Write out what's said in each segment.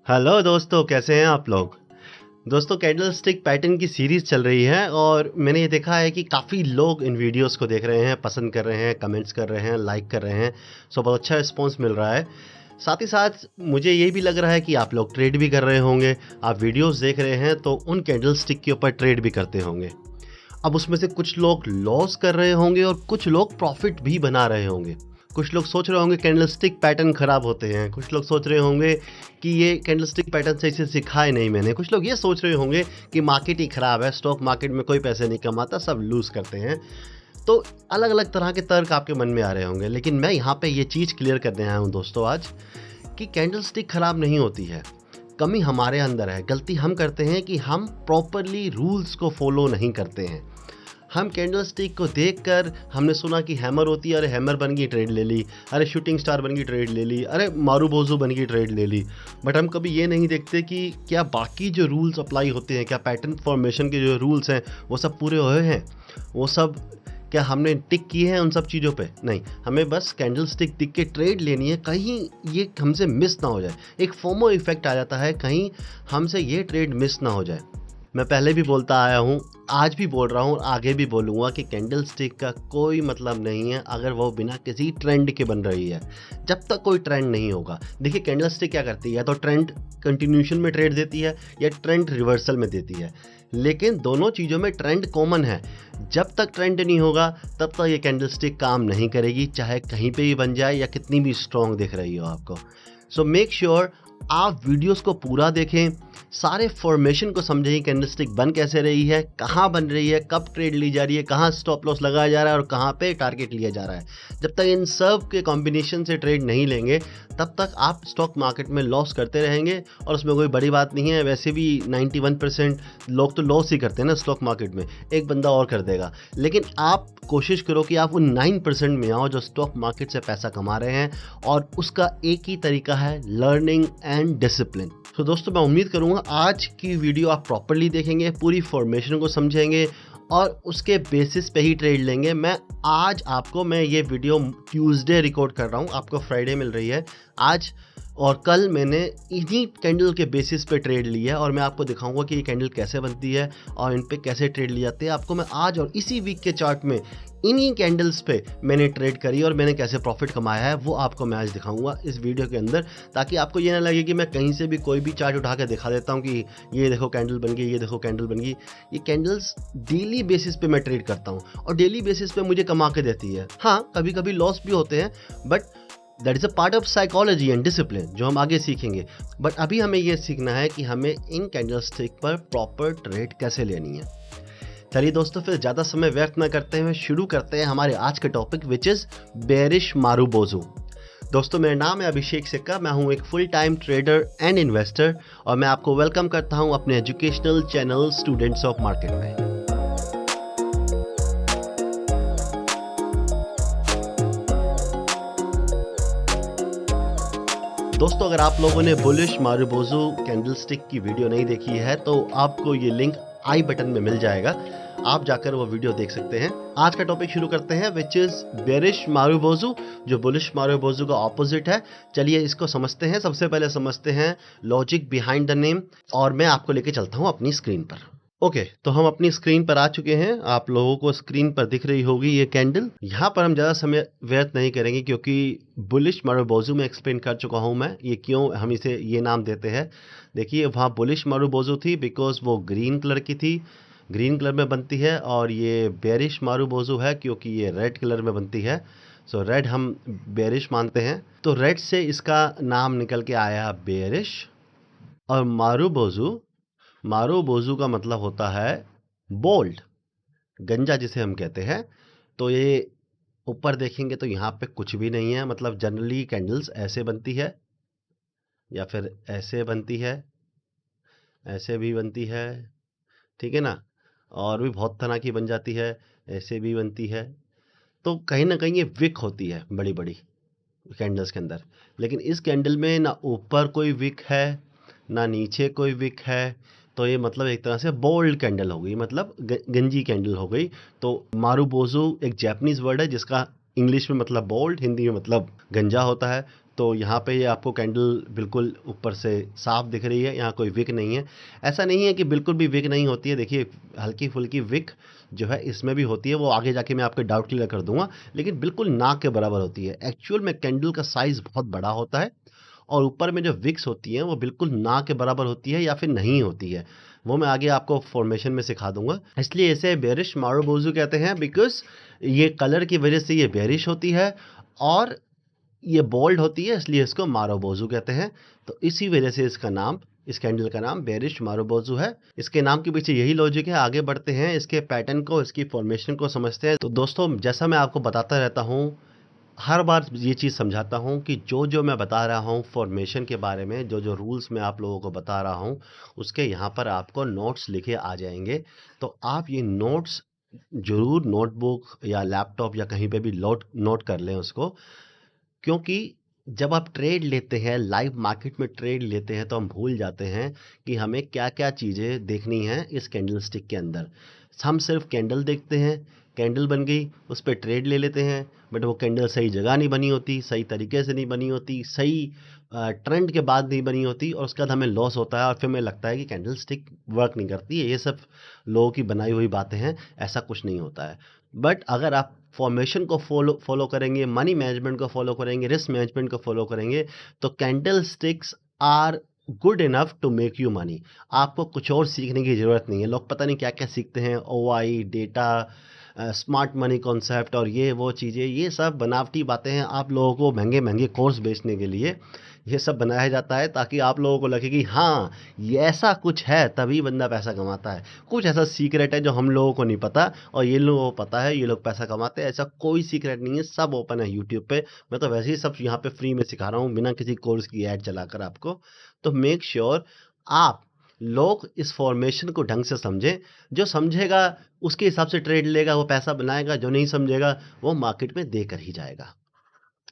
Hello दोस्तों, कैसे हैं आप लोग। दोस्तों, कैंडल स्टिक पैटर्न की सीरीज़ चल रही है और मैंने ये देखा है कि काफ़ी लोग इन वीडियोस को देख रहे हैं, पसंद कर रहे हैं, कमेंट्स कर रहे हैं, लाइक कर रहे हैं। सो बहुत अच्छा रिस्पॉन्स मिल रहा है। साथ ही साथ मुझे ये भी लग रहा है कि आप लोग ट्रेड भी कर रहे होंगे। आप वीडियोस देख रहे हैं तो उन कैंडल स्टिक के ऊपर ट्रेड भी करते होंगे। अब उसमें से कुछ लोग लॉस कर रहे होंगे और कुछ लोग प्रॉफिट भी बना रहे होंगे। कुछ लोग सोच रहे होंगे कैंडलस्टिक पैटर्न खराब होते हैं, कुछ लोग सोच रहे होंगे कि ये कैंडलस्टिक पैटर्न सही से सिखाए नहीं मैंने, कुछ लोग ये सोच रहे होंगे कि मार्केट ही खराब है, स्टॉक मार्केट में कोई पैसे नहीं कमाता, सब लूज़ करते हैं। तो अलग अलग तरह के तर्क आपके मन में आ रहे होंगे, लेकिन मैं यहाँ पे ये चीज़ क्लियर करने आया हूँ दोस्तों आज कि कैंडलस्टिक खराब नहीं होती है। कमी हमारे अंदर है, गलती हम करते हैं कि हम प्रॉपरली रूल्स को फॉलो नहीं करते हैं। हम कैंडलस्टिक को देखकर हमने सुना कि हैमर होती है, अरे हैमर बन गई ट्रेड ले ली, अरे शूटिंग स्टार बन गई ट्रेड ले ली, अरे मारूबोजू बन गई ट्रेड ले ली। बट हम कभी ये नहीं देखते कि क्या बाकी जो रूल्स अप्लाई होते हैं, क्या पैटर्न फॉर्मेशन के जो रूल्स हैं वो सब पूरे हुए हैं, वो सब क्या हमने टिक किए हैं उन सब चीज़ों पे। नहीं, हमें बस कैंडलस्टिक दिख के ट्रेड लेनी है, कहीं ये हमसे मिस ना हो जाए। एक फोमो इफेक्ट आ जाता है, कहीं हमसे ये ट्रेड मिस ना हो जाए। मैं पहले भी बोलता आया हूँ, आज भी बोल रहा हूँ और आगे भी बोलूँगा कि कैंडलस्टिक का कोई मतलब नहीं है अगर वो बिना किसी ट्रेंड के बन रही है। जब तक कोई ट्रेंड नहीं होगा, देखिए कैंडलस्टिक क्या करती है, या तो ट्रेंड कंटिन्यूशन में ट्रेड देती है या ट्रेंड रिवर्सल में देती है, लेकिन दोनों चीज़ों में ट्रेंड कॉमन है। जब तक ट्रेंड नहीं होगा तब तक ये कैंडलस्टिक काम नहीं करेगी, चाहे कहीं पे भी बन जाए या कितनी भी स्ट्रॉन्ग दिख रही हो आपको। सो मेक श्योर आप वीडियोस को पूरा देखें, सारे फॉर्मेशन को समझें, कैंडलस्टिक बन कैसे रही है, कहाँ बन रही है, कब ट्रेड ली जा रही है, कहाँ स्टॉप लॉस लगाया जा रहा है और कहाँ पे टारगेट लिया जा रहा है। जब तक इन सब के कॉम्बिनेशन से ट्रेड नहीं लेंगे तब तक आप स्टॉक मार्केट में लॉस करते रहेंगे और उसमें कोई बड़ी बात नहीं है। वैसे भी 91% लोग तो लॉस ही करते हैं ना स्टॉक मार्केट में, एक बंदा और कर देगा। लेकिन आप कोशिश करो कि आप उन 9% में आओ जो स्टॉक मार्केट से पैसा कमा रहे हैं, और उसका एक ही तरीका है, लर्निंग एंड डिसिप्लिन। तो दोस्तों, मैं उम्मीद करूँगा आज की वीडियो आप प्रॉपर्ली देखेंगे, पूरी फॉर्मेशन को समझेंगे और उसके बेसिस पे ही ट्रेड लेंगे। मैं ये वीडियो ट्यूसडे रिकॉर्ड कर रहा हूँ, आपको फ्राइडे मिल रही है। आज और कल मैंने इन्हीं कैंडल के बेसिस पे ट्रेड लिया है और मैं आपको दिखाऊंगा कि ये कैंडल कैसे बनती है और इन पे कैसे ट्रेड ली जाती है। आपको मैं आज और इसी वीक के चार्ट में इन्हीं कैंडल्स पे मैंने ट्रेड करी और मैंने कैसे प्रॉफिट कमाया है वो आपको मैं आज दिखाऊंगा इस वीडियो के अंदर, ताकि आपको ये ना लगे कि मैं कहीं से भी कोई भी चार्ट उठा के दिखा देता हूँ कि ये देखो कैंडल बन गई, ये देखो कैंडल बन गई। ये कैंडल्स डेली बेसिस पे मैं ट्रेड करता हूँ और डेली बेसिस पे मुझे कमा के देती है। हाँ, कभी कभी लॉस भी होते हैं, but that is a part of psychology and discipline जो हम आगे सीखेंगे। बट अभी हमें ये सीखना है कि हमें इन कैंडल स्टिक पर प्रॉपर ट्रेड कैसे लेनी है। चलिए दोस्तों, फिर ज़्यादा समय व्यर्थ न करते हुए शुरू करते हैं हमारे आज के topic, which is bearish marubozu. दोस्तों, मेरा नाम है अभिषेक सिक्का, मैं हूँ एक full time trader and investor और मैं आपको वेलकम करता हूँ अपने educational channel students of market में। दोस्तों, अगर आप लोगों ने बुलिश मारूबोजू कैंडलस्टिक की वीडियो नहीं देखी है तो आपको ये लिंक आई बटन में मिल जाएगा, आप जाकर वो वीडियो देख सकते हैं। आज का टॉपिक शुरू करते हैं, विच इज़ बेरिश मारूबोजू, जो बुलिश मारूबोजू का ऑपोजिट है। चलिए इसको समझते हैं। सबसे पहले समझते हैं लॉजिक बिहाइंड द नेम, और मैं आपको लेके चलता हूँ अपनी स्क्रीन पर। ओके, तो हम अपनी स्क्रीन पर आ चुके हैं। आप लोगों को स्क्रीन पर दिख रही होगी ये कैंडल। यहाँ पर हम ज़्यादा समय व्यर्थ नहीं करेंगे क्योंकि बुलिश मारूबोजू में एक्सप्लेन कर चुका हूँ मैं ये क्यों हम इसे ये नाम देते हैं। देखिए, वहाँ बुलिश मारूबोजू थी बिकॉज वो ग्रीन कलर की थी, ग्रीन कलर में बनती है, और ये बेरिश मारूबोजू है क्योंकि ये रेड कलर में बनती है। सो रेड हम बेरिश मानते हैं, तो रेड से इसका नाम निकल के आया बेरिश। और मारूबोजू का मतलब होता है बोल्ड, गंजा जिसे हम कहते हैं। तो ये ऊपर देखेंगे तो यहाँ पे कुछ भी नहीं है, मतलब जनरली कैंडल्स ऐसे बनती है या फिर ऐसे बनती है, ऐसे भी बनती है, ठीक है ना, और भी बहुत तरह की बन जाती है, ऐसे भी बनती है। तो कहीं ना कहीं ये विक होती है बड़ी बड़ी कैंडल्स के अंदर, लेकिन इस कैंडल में ना ऊपर कोई विक है ना नीचे कोई विक है। तो ये मतलब एक तरह से बोल्ड कैंडल हो गई, मतलब गंजी कैंडल हो गई। तो मारूबोजू एक जापानीज वर्ड है जिसका इंग्लिश में मतलब बोल्ड, हिंदी में मतलब गंजा होता है। तो यहाँ पे ये आपको कैंडल बिल्कुल ऊपर से साफ दिख रही है, यहाँ कोई विक नहीं है। ऐसा नहीं है कि बिल्कुल भी विक नहीं होती है, देखिए हल्की फुल्की विक जो है इसमें भी होती है, वो आगे जाके मैं आपके डाउट क्लियर कर दूंगा, लेकिन बिल्कुल ना के बराबर होती है। एक्चुअल में कैंडल का साइज बहुत बड़ा होता है और ऊपर में जो विक्स होती हैं वो बिल्कुल ना के बराबर होती है या फिर नहीं होती है, वो मैं आगे आपको फॉर्मेशन में सिखा दूंगा। इसलिए इसे बेरिश मारूबोजू कहते हैं, बिकॉज ये कलर की वजह से ये बेरिश होती है और ये बोल्ड होती है, इसलिए इसको मारूबोजू कहते हैं। तो इसी वजह से इसका नाम, इस कैंडल का नाम बेरिश मारूबोजू है। इसके नाम के पीछे यही लॉजिक है। आगे बढ़ते हैं, इसके पैटर्न को, इसकी फॉर्मेशन को समझते हैं। तो दोस्तों, जैसा मैं आपको बताता रहता हूँ, हर बार ये चीज़ समझाता हूँ कि जो जो मैं बता रहा हूँ फॉर्मेशन के बारे में, जो जो रूल्स मैं आप लोगों को बता रहा हूँ, उसके यहाँ पर आपको नोट्स लिखे आ जाएंगे। तो आप ये नोट्स ज़रूर नोटबुक या लैपटॉप या कहीं पे भी नोट कर लें उसको, क्योंकि जब आप ट्रेड लेते हैं, लाइव मार्केट में ट्रेड लेते हैं, तो हम भूल जाते हैं कि हमें क्या क्या चीज़ें देखनी हैं इस कैंडल स्टिक के अंदर। हम सिर्फ कैंडल देखते हैं, कैंडल बन गई, उस पर ट्रेड ले लेते हैं, बट वो कैंडल सही जगह नहीं बनी होती, सही तरीके से नहीं बनी होती, सही ट्रेंड के बाद नहीं बनी होती, और उसके बाद हमें लॉस होता है और फिर हमें लगता है कि कैंडल स्टिक वर्क नहीं करती है। ये सब लोगों की बनाई हुई बातें हैं, ऐसा कुछ नहीं होता है। बट अगर आप फॉर्मेशन को फॉलो करेंगे, मनी मैनेजमेंट को फॉलो करेंगे, रिस्क मैनेजमेंट को फॉलो करेंगे, तो candlesticks are good enough to make you money. आपको कुछ और सीखने की ज़रूरत नहीं है। लोग पता नहीं क्या क्या सीखते हैं, OI data, smart money concept और ये वो चीज़ें, ये सब बनावटी बातें हैं। आप लोगों को महंगे महंगे कोर्स बेचने के लिए ये सब बनाया जाता है, ताकि आप लोगों को लगे कि हाँ, ये ऐसा कुछ है, तभी बंदा पैसा कमाता है। कुछ ऐसा सीक्रेट है जो हम लोगों को नहीं पता और ये लोगों को पता है, ये लोग पैसा कमाते हैं। ऐसा कोई सीक्रेट नहीं है, सब ओपन है यूट्यूब पे। मैं तो वैसे ही सब यहाँ पे फ्री में सिखा रहा हूँ, बिना किसी कोर्स की ऐड चलाकर आपको। तो मेक श्योर आप लोग इस फॉर्मेशन को ढंग से समझें। जो समझेगा उसके हिसाब से ट्रेड लेगा, वो पैसा बनाएगा। जो नहीं समझेगा वो मार्केट में देकर ही जाएगा।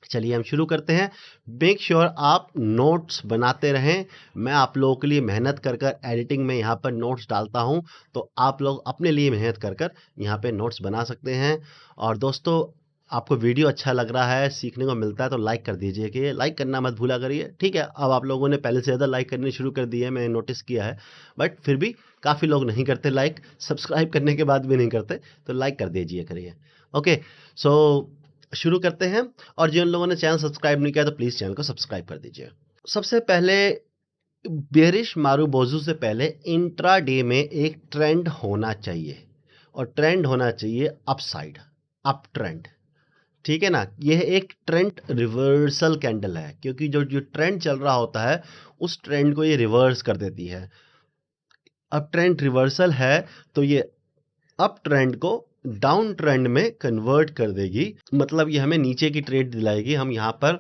चलिए हम शुरू करते हैं। मेक श्योर आप नोट्स बनाते रहें। मैं आप लोगों के लिए मेहनत कर कर एडिटिंग में यहाँ पर नोट्स डालता हूँ, तो आप लोग अपने लिए मेहनत कर कर यहाँ पे नोट्स बना सकते हैं। और दोस्तों, आपको वीडियो अच्छा लग रहा है, सीखने को मिलता है, तो लाइक कर दीजिए, कि लाइक करना मत भूला करिए। ठीक है, अब आप लोगों ने पहले से ज़्यादा लाइक करने शुरू कर दिए हैं, मैंने नोटिस किया है, बट फिर भी काफ़ी लोग नहीं करते लाइक, सब्सक्राइब करने के बाद भी नहीं करते, तो लाइक कर दीजिए करिए। ओके, सो शुरू करते हैं। और जिन लोगों ने चैनल सब्सक्राइब नहीं किया तो प्लीज़ चैनल को सब्सक्राइब कर दीजिए। सबसे पहले, बेरिश मारूबोजू से पहले इंट्राडे में एक ट्रेंड होना चाहिए, और ट्रेंड होना चाहिए अपसाइड, अप ट्रेंड। ठीक है ना, यह एक ट्रेंड रिवर्सल कैंडल है, क्योंकि जो जो ट्रेंड चल रहा होता है उस ट्रेंड को ये रिवर्स कर देती है। अब ट्रेंड रिवर्सल है तो ये अप ट्रेंड को डाउन ट्रेंड में कन्वर्ट कर देगी, मतलब ये हमें नीचे की ट्रेड दिलाएगी। हम यहाँ पर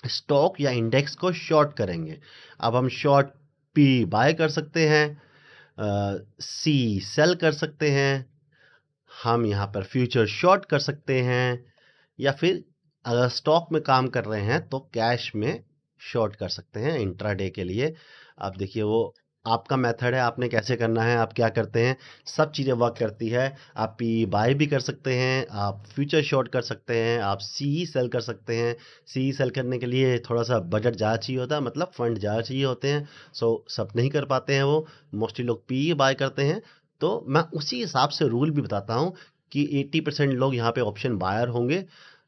स्टॉक या इंडेक्स को शॉर्ट करेंगे। अब हम शॉर्ट पी बाय कर सकते हैं, सी सेल कर सकते हैं, हम यहाँ पर फ्यूचर शॉर्ट कर सकते हैं, या फिर अगर स्टॉक में काम कर रहे हैं तो कैश में शॉर्ट कर सकते हैं इंट्राडे के लिए। आप देखिए, वो आपका मेथड है, आपने कैसे करना है, आप क्या करते हैं, सब चीज़ें वर्क करती है। आप पी बाय भी कर सकते हैं, आप फ्यूचर शॉर्ट कर सकते हैं, आप सी सेल कर सकते हैं। सी सेल करने के लिए थोड़ा सा बजट ज़्यादा चाहिए होता है, मतलब फंड ज़्यादा चाहिए होते हैं, सो सब नहीं कर पाते हैं वो, मोस्टली लोग पी बाय करते हैं। तो मैं उसी हिसाब से रूल भी बताता हूँ कि 80% लोग यहाँ पे ऑप्शन बायर होंगे।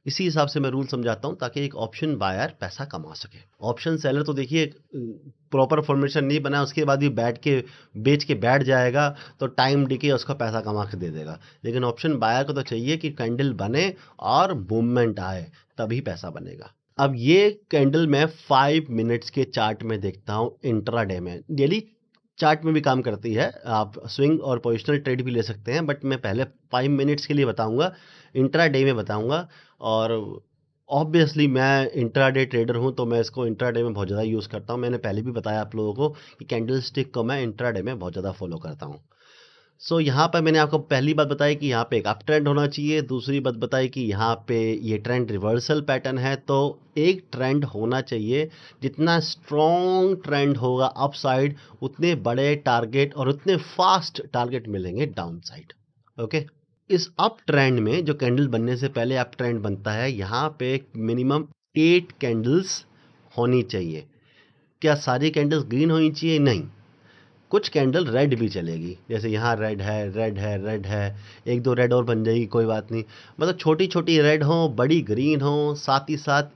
इसी हिसाब से मैं रूल समझाता हूँ, ताकि एक ऑप्शन बायर पैसा कमा सके। ऑप्शन सेलर तो देखिए, प्रॉपर फॉर्मेशन नहीं बना, उसके बाद भी बैठ के बेच के बैठ जाएगा, तो टाइम डिके उसका पैसा कमा के दे देगा। लेकिन ऑप्शन बायर को तो चाहिए कि कैंडल बने और मूवमेंट आए, तभी पैसा बनेगा। अब ये कैंडल मैं 5 मिनट्स के चार्ट में देखता हूँ, इंट्राडे में। डेली चार्ट में भी काम करती है, आप स्विंग और पोजिशनल ट्रेड भी ले सकते हैं, बट मैं पहले 5 मिनट्स के लिए बताऊंगा, इंट्राडे में बताऊंगा। और ऑब्वियसली मैं इंट्राडे ट्रेडर हूं, तो मैं इसको इंट्राडे में बहुत ज़्यादा यूज़ करता हूं। मैंने पहले भी बताया आप लोगों को कि कैंडल स्टिक को मैं इंट्राडे में बहुत ज़्यादा फॉलो करता हूं। सो यहाँ पर मैंने आपको पहली बात बताई कि यहाँ पे एक अप ट्रेंड होना चाहिए। दूसरी बात बताई कि यहाँ पे ये ट्रेंड रिवर्सल पैटर्न है, तो एक ट्रेंड होना चाहिए। जितना स्ट्रॉन्ग ट्रेंड होगा अप साइड, उतने बड़े टारगेट और उतने फास्ट टारगेट मिलेंगे डाउन साइड। ओके, इस अप ट्रेंड में जो कैंडल बनने से पहले अप ट्रेंड बनता है, यहाँ पे मिनिमम 8 कैंडल्स होनी चाहिए। क्या सारी कैंडल्स ग्रीन होनी चाहिए? नहीं, कुछ कैंडल रेड भी चलेगी, जैसे यहाँ रेड है, रेड है, रेड है, एक दो रेड और बन जाएगी, कोई बात नहीं। मतलब छोटी छोटी रेड हो, बड़ी ग्रीन हो, साथ ही साथ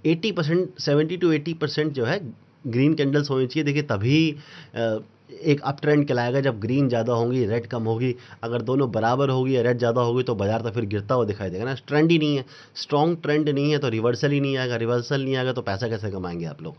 80%, 70 to 80% जो है ग्रीन कैंडल्स होनी चाहिए। देखिए तभी एक अप ट्रेंड कहलाएगा, जब ग्रीन ज़्यादा होगी, रेड कम होगी। अगर दोनों बराबर होगी या रेड ज़्यादा होगी तो बाजार तो फिर गिरता हुआ दिखाई देगा ना। ट्रेंड ही नहीं है, स्ट्रॉन्ग ट्रेंड नहीं है, तो रिवर्सल ही नहीं आएगा। रिवर्सल नहीं आएगा तो पैसा कैसे कमाएंगे आप लोग?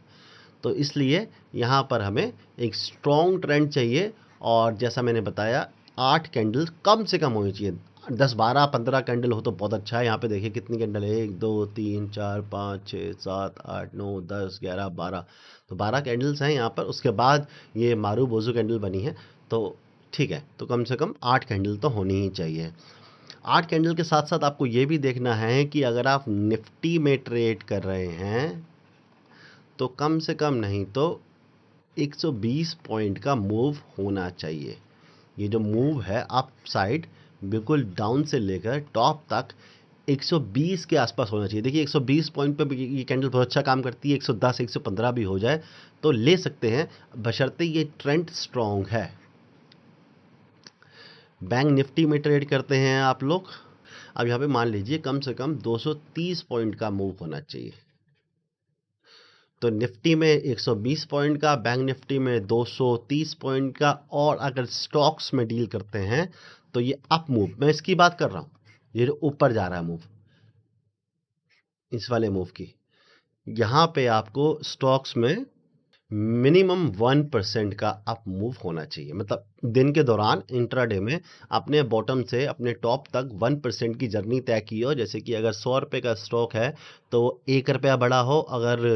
तो इसलिए यहाँ पर हमें एक स्ट्रॉन्ग ट्रेंड चाहिए। और जैसा मैंने बताया, 8 कैंडल कम से कम होनी चाहिए। 10, 12, 15 कैंडल हो तो बहुत अच्छा है। यहाँ पे देखिए कितनी कैंडल है, 1, 2, 3, 4, 5, 6, 7, 8, 9, 10, 11, 12। तो 12 कैंडल्स हैं यहाँ पर। उसके बाद ये मारू बोजू कैंडल बनी है, तो ठीक है, तो कम से कम 8 कैंडल तो होनी ही चाहिए। 8 कैंडल के साथ साथ आपको ये भी देखना है कि अगर आप निफ्टी में ट्रेड कर रहे हैं तो कम से कम नहीं तो 120 पॉइंट का मूव होना चाहिए। ये जो मूव है अप साइड, बिल्कुल डाउन से लेकर टॉप तक 120 के आसपास होना चाहिए। देखिए 120 पॉइंट पे भी ये कैंडल बहुत अच्छा काम करती है। 110, 115 भी हो जाए तो ले सकते हैं, बशर्ते ये ट्रेंड स्ट्रॉन्ग है। बैंक निफ्टी में ट्रेड करते हैं आप लोग, अब यहाँ पे मान लीजिए कम से कम 230 पॉइंट का मूव होना चाहिए। तो निफ्टी में 120 पॉइंट का, बैंक निफ्टी में 230 पॉइंट का। और अगर स्टॉक्स में डील करते हैं तो ये अप मूव, मैं इसकी बात कर रहा हूँ, ये जो ऊपर जा रहा है मूव, इस वाले मूव की, यहाँ पे आपको स्टॉक्स में मिनिमम 1% का अप मूव होना चाहिए। मतलब दिन के दौरान इंट्राडे में अपने बॉटम से अपने टॉप तक 1% की जर्नी तय की हो। जैसे कि अगर 100 रुपये का स्टॉक है तो 1 रुपया बढ़ा हो, अगर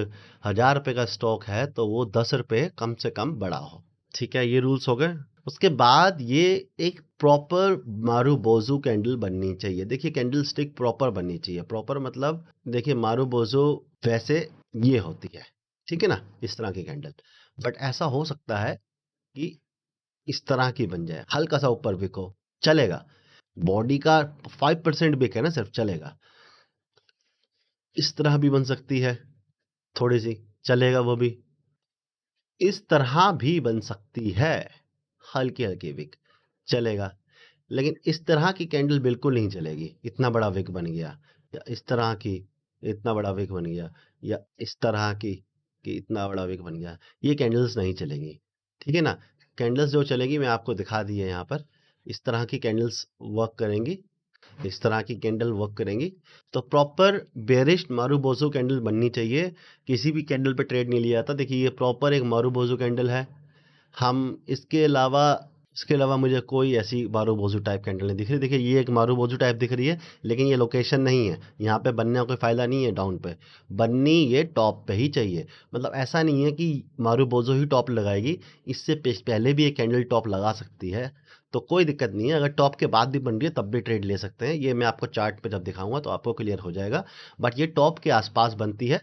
1000 रुपये का स्टॉक है तो वो 10 रुपये कम से कम बढ़ा हो। ठीक है, ये रूल्स हो गए। उसके बाद ये एक प्रॉपर मारू बोजू कैंडल बननी चाहिए। देखिए कैंडल स्टिक प्रॉपर बननी चाहिए। प्रॉपर मतलब देखिए मारू बोजू वैसे ये होती है, ठीक है ना, इस तरह की कैंडल। बट ऐसा हो सकता है कि इस तरह की बन जाए, हल्का सा ऊपर विक हो, चलेगा। बॉडी का 5% विक है ना, सिर्फ चलेगा। इस तरह भी बन सकती है, थोड़ी सी, चलेगा वो भी। इस तरह भी बन सकती है, हल्की हल्की विक, चलेगा। लेकिन इस तरह की कैंडल बिल्कुल नहीं चलेगी। इतना बड़ा विक बन गया, या इस तरह की इतना बड़ा विक बन गया, या इस तरह की कि इतना बड़ा विक बन गया, ये कैंडल्स नहीं चलेगी। ठीक है ना। कैंडल्स जो चलेगी मैं आपको दिखा दी है यहाँ पर। इस तरह की कैंडल्स वर्क करेंगी, इस तरह की कैंडल वर्क करेंगी। तो प्रॉपर बेरिश मारूबोजो कैंडल बननी चाहिए। किसी भी कैंडल पे ट्रेड नहीं लिया था। देखिए ये प्रॉपर एक मारूबोजो कैंडल है। हम इसके अलावा मुझे कोई ऐसी मारूबोजू टाइप कैंडल नहीं दिख रही। देखिए ये एक मारूबोजू टाइप दिख रही है, लेकिन ये लोकेशन नहीं है, यहाँ पे बनने का कोई फ़ायदा नहीं है। डाउन पे बननी ये टॉप पे ही चाहिए। मतलब ऐसा नहीं है कि मारूबोजो ही टॉप लगाएगी, इससे पहले भी एक कैंडल टॉप लगा सकती है, तो कोई दिक्कत नहीं है। अगर टॉप के बाद भी बन रही है तब भी ट्रेड ले सकते हैं। ये मैं आपको चार्ट पे जब दिखाऊंगा तो आपको क्लियर हो जाएगा। बट ये टॉप के आसपास बनती है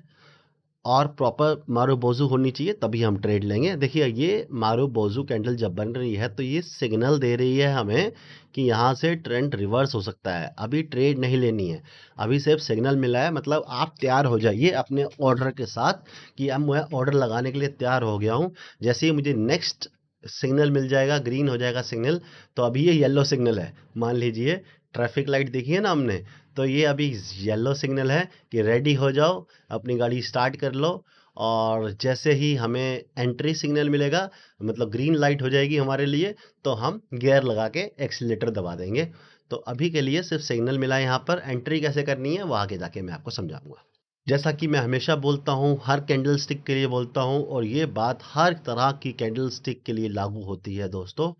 और प्रॉपर मारूबोजू होनी चाहिए, तभी हम ट्रेड लेंगे। देखिए ये मारूबोजू कैंडल जब बन रही है तो ये सिग्नल दे रही है हमें कि यहाँ से ट्रेंड रिवर्स हो सकता है। अभी ट्रेड नहीं लेनी है, अभी सिर्फ सिग्नल मिला है। मतलब आप तैयार हो जाइए अपने ऑर्डर के साथ कि अब मैं ऑर्डर लगाने के लिए तैयार हो गया हूँ। जैसे ही मुझे नेक्स्ट सिग्नल मिल जाएगा, ग्रीन हो जाएगा सिग्नल, तो अभी ये येलो सिग्नल है। मान लीजिए ट्रैफिक लाइट देखी है ना हमने, तो ये अभी येलो सिग्नल है कि रेडी हो जाओ, अपनी गाड़ी स्टार्ट कर लो। और जैसे ही हमें एंट्री सिग्नल मिलेगा, मतलब ग्रीन लाइट हो जाएगी हमारे लिए, तो हम गियर लगा के एक्सीलेटर दबा देंगे। तो अभी के लिए सिर्फ सिग्नल मिला है। यहाँ पर एंट्री कैसे करनी है वो आगे जाके मैं आपको समझाऊंगा। जैसा कि मैं हमेशा बोलता हूँ, हर कैंडल स्टिक के लिए बोलता हूँ, और ये बात हर तरह की कैंडल स्टिक के लिए लागू होती है दोस्तों।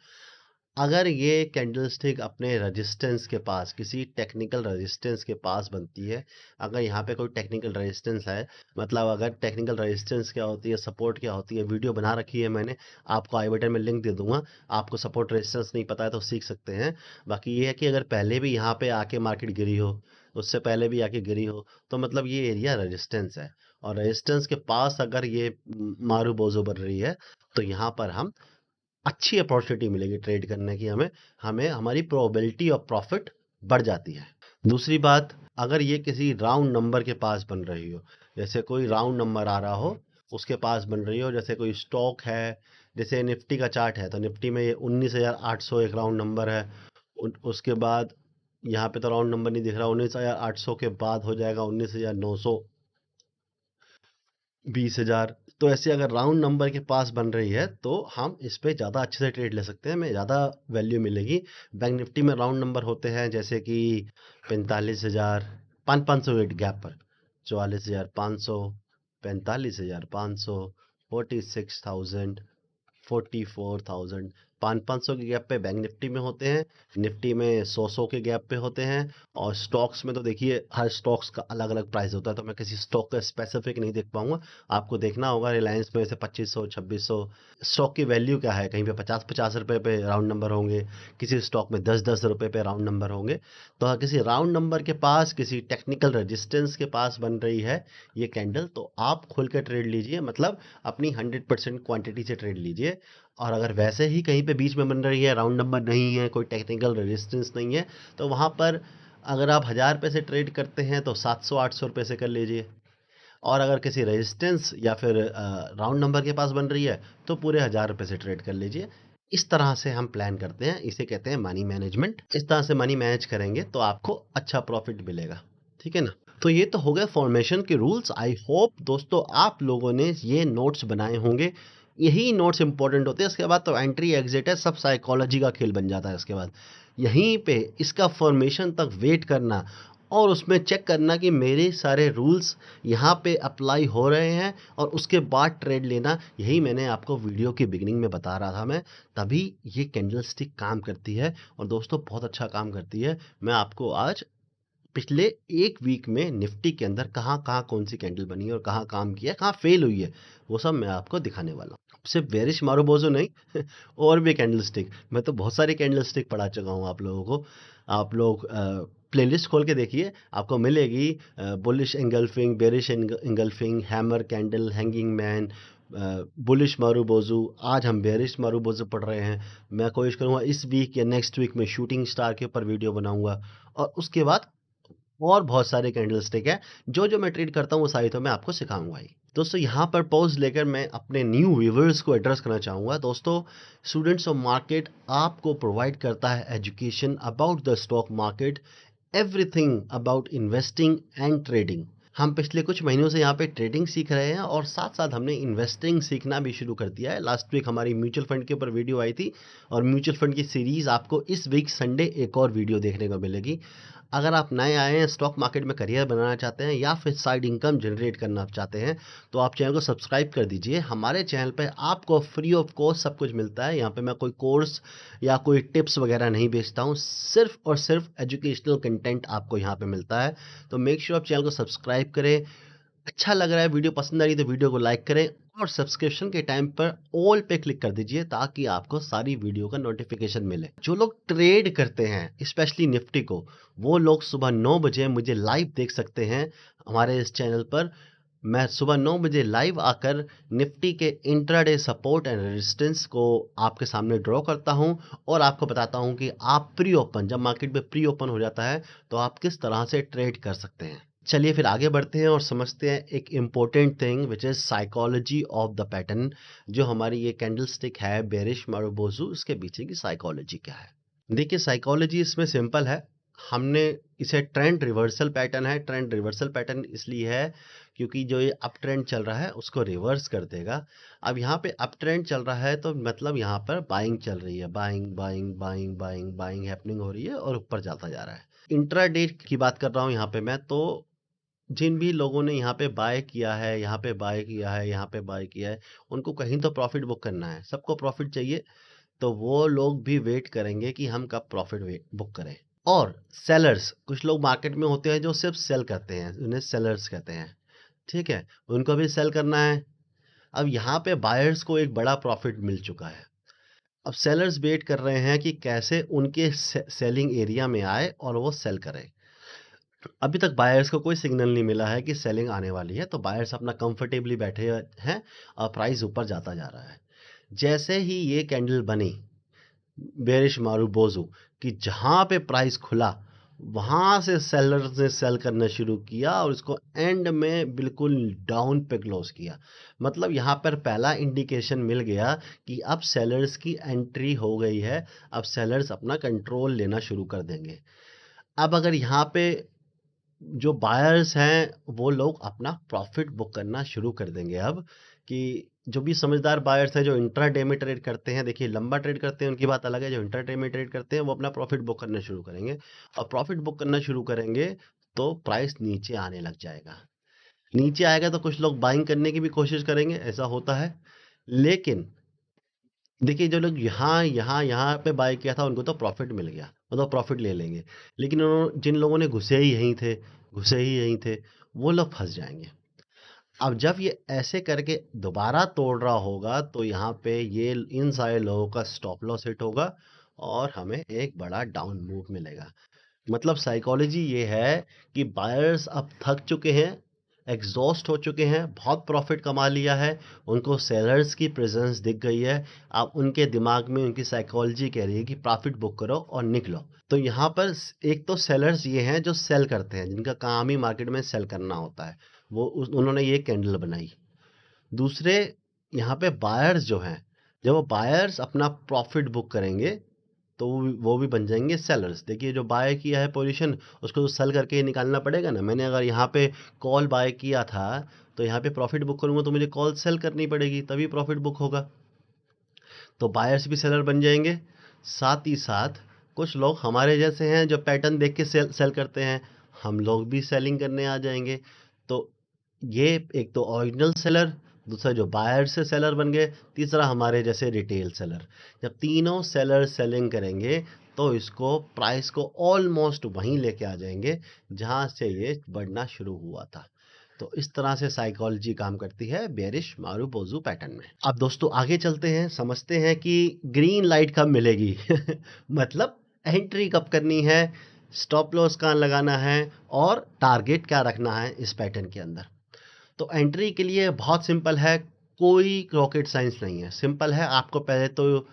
अगर ये कैंडलस्टिक अपने रेजिस्टेंस के पास, किसी टेक्निकल रेजिस्टेंस के पास बनती है, अगर यहाँ पे कोई टेक्निकल रेजिस्टेंस है, मतलब अगर टेक्निकल रेजिस्टेंस क्या होती है, सपोर्ट क्या होती है, वीडियो बना रखी है मैंने, आपको आई बटन में लिंक दे दूंगा। आपको सपोर्ट रेजिस्टेंस नहीं पता है तो सीख सकते हैं। बाकी ये है कि अगर पहले भी यहाँ पे आके मार्केट गिरी हो, उससे पहले भी आके गिरी हो, तो मतलब ये एरिया रेजिस्टेंस है। और रेजिस्टेंस के पास अगर ये मारू बोझो बन रही है, तो यहाँ पर हम अच्छी अपॉर्चुनिटी मिलेगी ट्रेड करने की। हमें हमें हमारी प्रोबेबिलिटी ऑफ प्रॉफिट बढ़ जाती है। दूसरी बात, अगर ये किसी राउंड नंबर के पास बन रही हो, जैसे कोई राउंड नंबर आ रहा हो, उसके पास बन रही हो, जैसे कोई स्टॉक है, जैसे निफ्टी का चार्ट है तो निफ्टी में ये 19,800 एक राउंड नंबर है। उसके बाद यहाँ पे तो राउंड नंबर नहीं दिख रहा, 19,800 के बाद हो जाएगा 19,900, 20,000। तो ऐसे अगर राउंड नंबर के पास बन रही है तो हम इस पे ज़्यादा अच्छे से ट्रेड ले सकते हैं, हमें ज़्यादा वैल्यू मिलेगी। बैंक निफ्टी में राउंड नंबर होते हैं जैसे कि 45,000, 500 के गैप पर, 44,500, 45,500, 46,000, 44,000, 500 के गैप पे बैंक निफ्टी में होते हैं। निफ्टी में 100 के गैप पे होते हैं। और स्टॉक्स में तो देखिए हर स्टॉक्स का अलग अलग प्राइस होता है, तो मैं किसी स्टॉक का स्पेसिफिक नहीं देख पाऊंगा। आपको देखना होगा रिलायंस में जैसे 2500, 2600 स्टॉक की वैल्यू क्या है, कहीं पे 50-50 रुपए पे राउंड नंबर होंगे, किसी स्टॉक में 10-10 रुपए पे राउंड नंबर होंगे। तो अगर किसी राउंड नंबर के पास, किसी टेक्निकल रेजिस्टेंस के पास बन रही है ये कैंडल, तो आप खुल के ट्रेड लीजिए, मतलब अपनी 100% क्वांटिटी से ट्रेड लीजिए। और अगर वैसे ही कहीं पे बीच में बन रही है, राउंड नंबर नहीं है, कोई टेक्निकल रेजिस्टेंस नहीं है, तो वहाँ पर अगर आप 1,000 रुपये से ट्रेड करते हैं तो 700-800 रुपये से कर लीजिए। और अगर किसी रेजिस्टेंस या फिर राउंड नंबर के पास बन रही है तो पूरे 1,000 रुपये से ट्रेड कर लीजिए। इस तरह से हम प्लान करते हैं, इसे कहते हैं मनी मैनेजमेंट। इस तरह से मनी मैनेज करेंगे तो आपको अच्छा प्रॉफिट मिलेगा, ठीक है ना। तो ये तो हो गए फॉर्मेशन के रूल्स। आई होप दोस्तों आप लोगों ने ये नोट्स बनाए होंगे, यही नोट्स इंपॉर्टेंट होते हैं। इसके बाद तो एंट्री एग्जिट है, सब साइकोलॉजी का खेल बन जाता है। इसके बाद यहीं पे इसका फॉर्मेशन तक वेट करना और उसमें चेक करना कि मेरे सारे रूल्स यहाँ पे अप्लाई हो रहे हैं, और उसके बाद ट्रेड लेना। यही मैंने आपको वीडियो की बिगिनिंग में बता रहा था मैं, तभी ये कैंडल स्टिक काम करती है। और दोस्तों बहुत अच्छा काम करती है। मैं आपको आज पिछले एक वीक में निफ्टी के अंदर कहाँ कहाँ कौन सी कैंडल बनी है और कहाँ काम किया है, कहाँ फेल हुई है, वो सब मैं आपको दिखाने वाला हूँ। सिर्फ बेरिश मारूबोजो नहीं और भी कैंडल स्टिक, मैं तो बहुत सारी कैंडल स्टिक पढ़ा चुका हूँ आप लोगों को। आप लोग प्लेलिस्ट खोल के देखिए, आपको मिलेगी bullish engulfing, bearish engulfing, hammer candle, hanging man, bullish marubozu. आज हम बेरिश मारूबोजू पढ़ रहे हैं। मैं कोशिश करूँगा इस वीक या नेक्स्ट वीक में शूटिंग स्टार के ऊपर वीडियो बनाऊंगा। और उसके बाद और बहुत सारे कैंडलस्टिक है, जो जो मैं ट्रेड करता हूँ वो सारी तो मैं आपको सिखाऊंगा ही। दोस्तों यहाँ पर पॉज लेकर मैं अपने न्यू व्यूवर्स को एड्रेस करना चाहूँगा। दोस्तों, स्टूडेंट्स ऑफ मार्केट आपको प्रोवाइड करता है education about the stock market, everything about investing and trading. हम पिछले कुछ महीनों से यहाँ पे ट्रेडिंग सीख रहे हैं और साथ साथ हमने इन्वेस्टिंग सीखना भी शुरू कर दिया है। लास्ट वीक हमारी म्यूचुअल फंड के ऊपर वीडियो आई थी, और म्यूचुअल फंड की सीरीज़ आपको इस वीक संडे एक और वीडियो देखने को मिलेगी। अगर आप नए आए हैं, स्टॉक मार्केट में करियर बनाना चाहते हैं या फिर साइड इनकम जनरेट करना चाहते हैं, तो आप चैनल को सब्सक्राइब कर दीजिए। हमारे चैनल पे आपको फ्री ऑफ कॉस्ट सब कुछ मिलता है। यहाँ पे मैं कोई कोर्स या कोई टिप्स वगैरह नहीं बेचता हूँ, सिर्फ और सिर्फ एजुकेशनल कंटेंट आपको यहाँ पे मिलता है। तो मेक श्योर आप चैनल को सब्सक्राइब करें। अच्छा लग रहा है, वीडियो पसंद आ रही है तो वीडियो को लाइक करें, और सब्सक्रिप्शन के टाइम पर ऑल पे क्लिक कर दीजिए ताकि आपको सारी वीडियो का नोटिफिकेशन मिले। जो लोग ट्रेड करते हैं स्पेशली निफ्टी को, वो लोग सुबह 9 बजे मुझे लाइव देख सकते हैं हमारे इस चैनल पर। मैं सुबह 9 बजे लाइव आकर निफ्टी के इंट्राडे सपोर्ट एंड रेजिस्टेंस को आपके सामने ड्रॉ करता हूं, और आपको बताता हूं कि आप प्री ओपन, जब मार्केट में प्री ओपन हो जाता है तो आप किस तरह से ट्रेड कर सकते हैं। चलिए फिर आगे बढ़ते हैं और समझते हैं एक important thing which is psychology of the pattern. जो हमारी ये कैंडल स्टिक है बेरिश मारूबोजू, इसके पीछे की साइकोलॉजी क्या है। देखिए साइकोलॉजी इसमें सिंपल है। हमने इसे ट्रेंड रिवर्सल पैटर्न है। ट्रेंड रिवर्सल पैटर्न इसलिए है क्योंकि जो ये अप ट्रेंड चल रहा है उसको रिवर्स कर देगा। अब यहाँ पे अप ट्रेंड चल रहा है तो मतलब यहाँ पर बाइंग चल रही है, buying buying buying buying buying happening हो रही है और ऊपर जाता जा रहा है। इंट्राडे की बात कर रहा हूँ यहाँ पे मैं, तो जिन भी लोगों ने यहाँ पे बाय किया है, यहाँ पे बाय किया है, यहाँ पे बाय किया है, उनको कहीं तो प्रॉफिट बुक करना है। सबको प्रॉफिट चाहिए, तो वो लोग भी वेट करेंगे कि हम कब प्रॉफिट बुक करें। और सेलर्स, कुछ लोग मार्केट में होते हैं जो सिर्फ सेल करते हैं, उन्हें सेलर्स कहते हैं, ठीक है, उनको भी सेल करना है। अब यहाँ पे बायर्स को एक बड़ा प्रॉफिट मिल चुका है। अब सेलर्स वेट कर रहे हैं कि कैसे उनके सेलिंग एरिया में आए और वो सेल करें। अभी तक बायर्स को कोई सिग्नल नहीं मिला है कि सेलिंग आने वाली है, तो बायर्स अपना कंफर्टेबली बैठे हैं और प्राइस ऊपर जाता जा रहा है। जैसे ही ये कैंडल बनी बेरिश मारूबोजू कि जहाँ पे प्राइस खुला वहाँ से सेलर्स ने सेल करना शुरू किया और इसको एंड में बिल्कुल डाउन पे क्लोज किया। मतलब यहाँ पर पहला इंडिकेशन मिल गया कि अब सेलर्स की एंट्री हो गई है, अब सेलर्स अपना कंट्रोल लेना शुरू कर देंगे। अब अगर यहाँ पे जो बायर्स हैं वो लोग अपना प्रॉफिट बुक करना शुरू कर देंगे अब, कि जो भी समझदार बायर्स हैं जो इंट्राडे में ट्रेड करते हैं, देखिए लंबा ट्रेड करते हैं उनकी बात अलग है, जो इंट्राडे में ट्रेड करते हैं वो अपना प्रॉफिट बुक करना शुरू करेंगे, और प्रॉफिट बुक करना शुरू करेंगे तो प्राइस नीचे आने लग जाएगा। नीचे आएगा तो कुछ लोग बाइंग करने की भी कोशिश करेंगे, ऐसा होता है। लेकिन देखिए जो लोग यहाँ पे बाय किया था उनको तो प्रॉफिट मिल गया, वो तो प्रॉफिट ले लेंगे। लेकिन जिन लोगों ने घुसे ही यहीं थे, वो लोग फंस जाएंगे। अब जब ये ऐसे करके दोबारा तोड़ रहा होगा तो यहाँ पे ये इन सारे लोगों का स्टॉप लॉस हिट होगा और हमें एक बड़ा डाउन मूव मिलेगा। मतलब साइकोलॉजी ये है कि बायर्स अब थक चुके हैं, एग्जॉस्ट हो चुके हैं, बहुत प्रॉफिट कमा लिया है, उनको सेलर्स की प्रेजेंस दिख गई है। अब उनके दिमाग में उनकी साइकोलॉजी कह रही है कि प्रॉफिट बुक करो और निकलो। तो यहाँ पर एक तो सेलर्स ये हैं जो सेल करते हैं, जिनका काम ही मार्केट में सेल करना होता है, उन्होंने ये कैंडल बनाई। दूसरे यहाँ पे बायर्स जो हैं, जब वो बायर्स अपना प्रॉफिट बुक करेंगे तो वो भी बन जाएंगे सेलर्स। देखिए जो बाय किया है पोजीशन, उसको तो सेल करके ही निकालना पड़ेगा ना। मैंने अगर यहाँ पे कॉल बाय किया था तो यहाँ पे प्रॉफिट बुक करूंगा तो मुझे कॉल सेल करनी पड़ेगी, तभी प्रॉफिट बुक होगा। तो बायर्स भी सेलर बन जाएंगे। साथ ही साथ कुछ लोग हमारे जैसे हैं जो पैटर्न देख के सेल सेल करते हैं, हम लोग भी सेलिंग करने आ जाएंगे। तो ये एक तो ओरिजिनल सेलर, दूसरा जो बायर से सेलर बन गए, तीसरा हमारे जैसे रिटेल सेलर। जब तीनों सेलर सेलिंग करेंगे तो इसको प्राइस को ऑलमोस्ट वहीं लेके आ जाएंगे जहां से ये बढ़ना शुरू हुआ था। तो इस तरह से साइकोलॉजी काम करती है बेरिश मारुबोजू पैटर्न में। अब दोस्तों आगे चलते हैं, समझते हैं कि ग्रीन लाइट कब मिलेगी मतलब एंट्री कब करनी है, स्टॉप लॉस कहाँ लगाना है और टारगेट क्या रखना है इस पैटर्न के अंदर। तो एंट्री के लिए बहुत सिंपल है, कोई रॉकेट साइंस नहीं है, सिंपल है। आपको पहले तो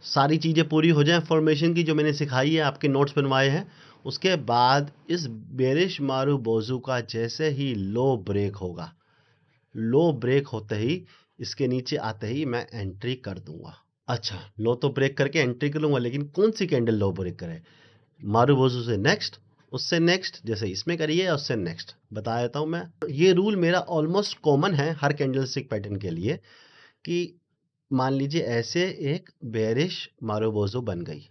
सारी चीज़ें पूरी हो जाएं फॉर्मेशन की जो मैंने सिखाई है, आपके नोट्स बनवाए हैं, उसके बाद इस बेरिश मारू बोजू का जैसे ही लो ब्रेक होगा, लो ब्रेक होते ही इसके नीचे आते ही मैं एंट्री कर दूंगा। अच्छा, लो तो ब्रेक करके एंट्री कर लूंगा, लेकिन कौन सी कैंडल लो ब्रेक करे? मारुबोजू से नेक्स्ट, उससे नेक्स्ट, जैसे इसमें करिए, उससे नेक्स्ट बता देता हूँ मैं। ये रूल मेरा ऑलमोस्ट कॉमन है हर कैंडलस्टिक पैटर्न के लिए, कि मान लीजिए ऐसे एक बेरिश मारुबोजू बन गई,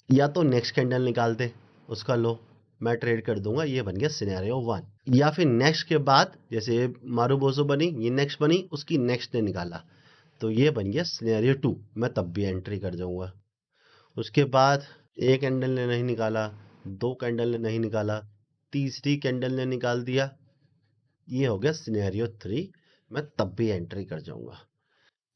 या तो नेक्स्ट कैंडल निकाल दे उसका लो, मैं ट्रेड कर दूंगा, ये बन गया सिनेरियो 1। या फिर नेक्स्ट के बाद जैसे ये मारुबोजू बनी, ये नेक्स्ट बनी, उसकी नेक्स्ट ने निकाला, तो ये बन गया सिनेरियो 2, मैं तब भी एंट्री कर जाऊंगा। उसके बाद एक कैंडल ने नहीं निकाला, दो कैंडल ने नहीं निकाला, तीसरी कैंडल ने निकाल दिया, ये हो गया सिनेरियो 3, मैं तब भी एंट्री कर जाऊंगा।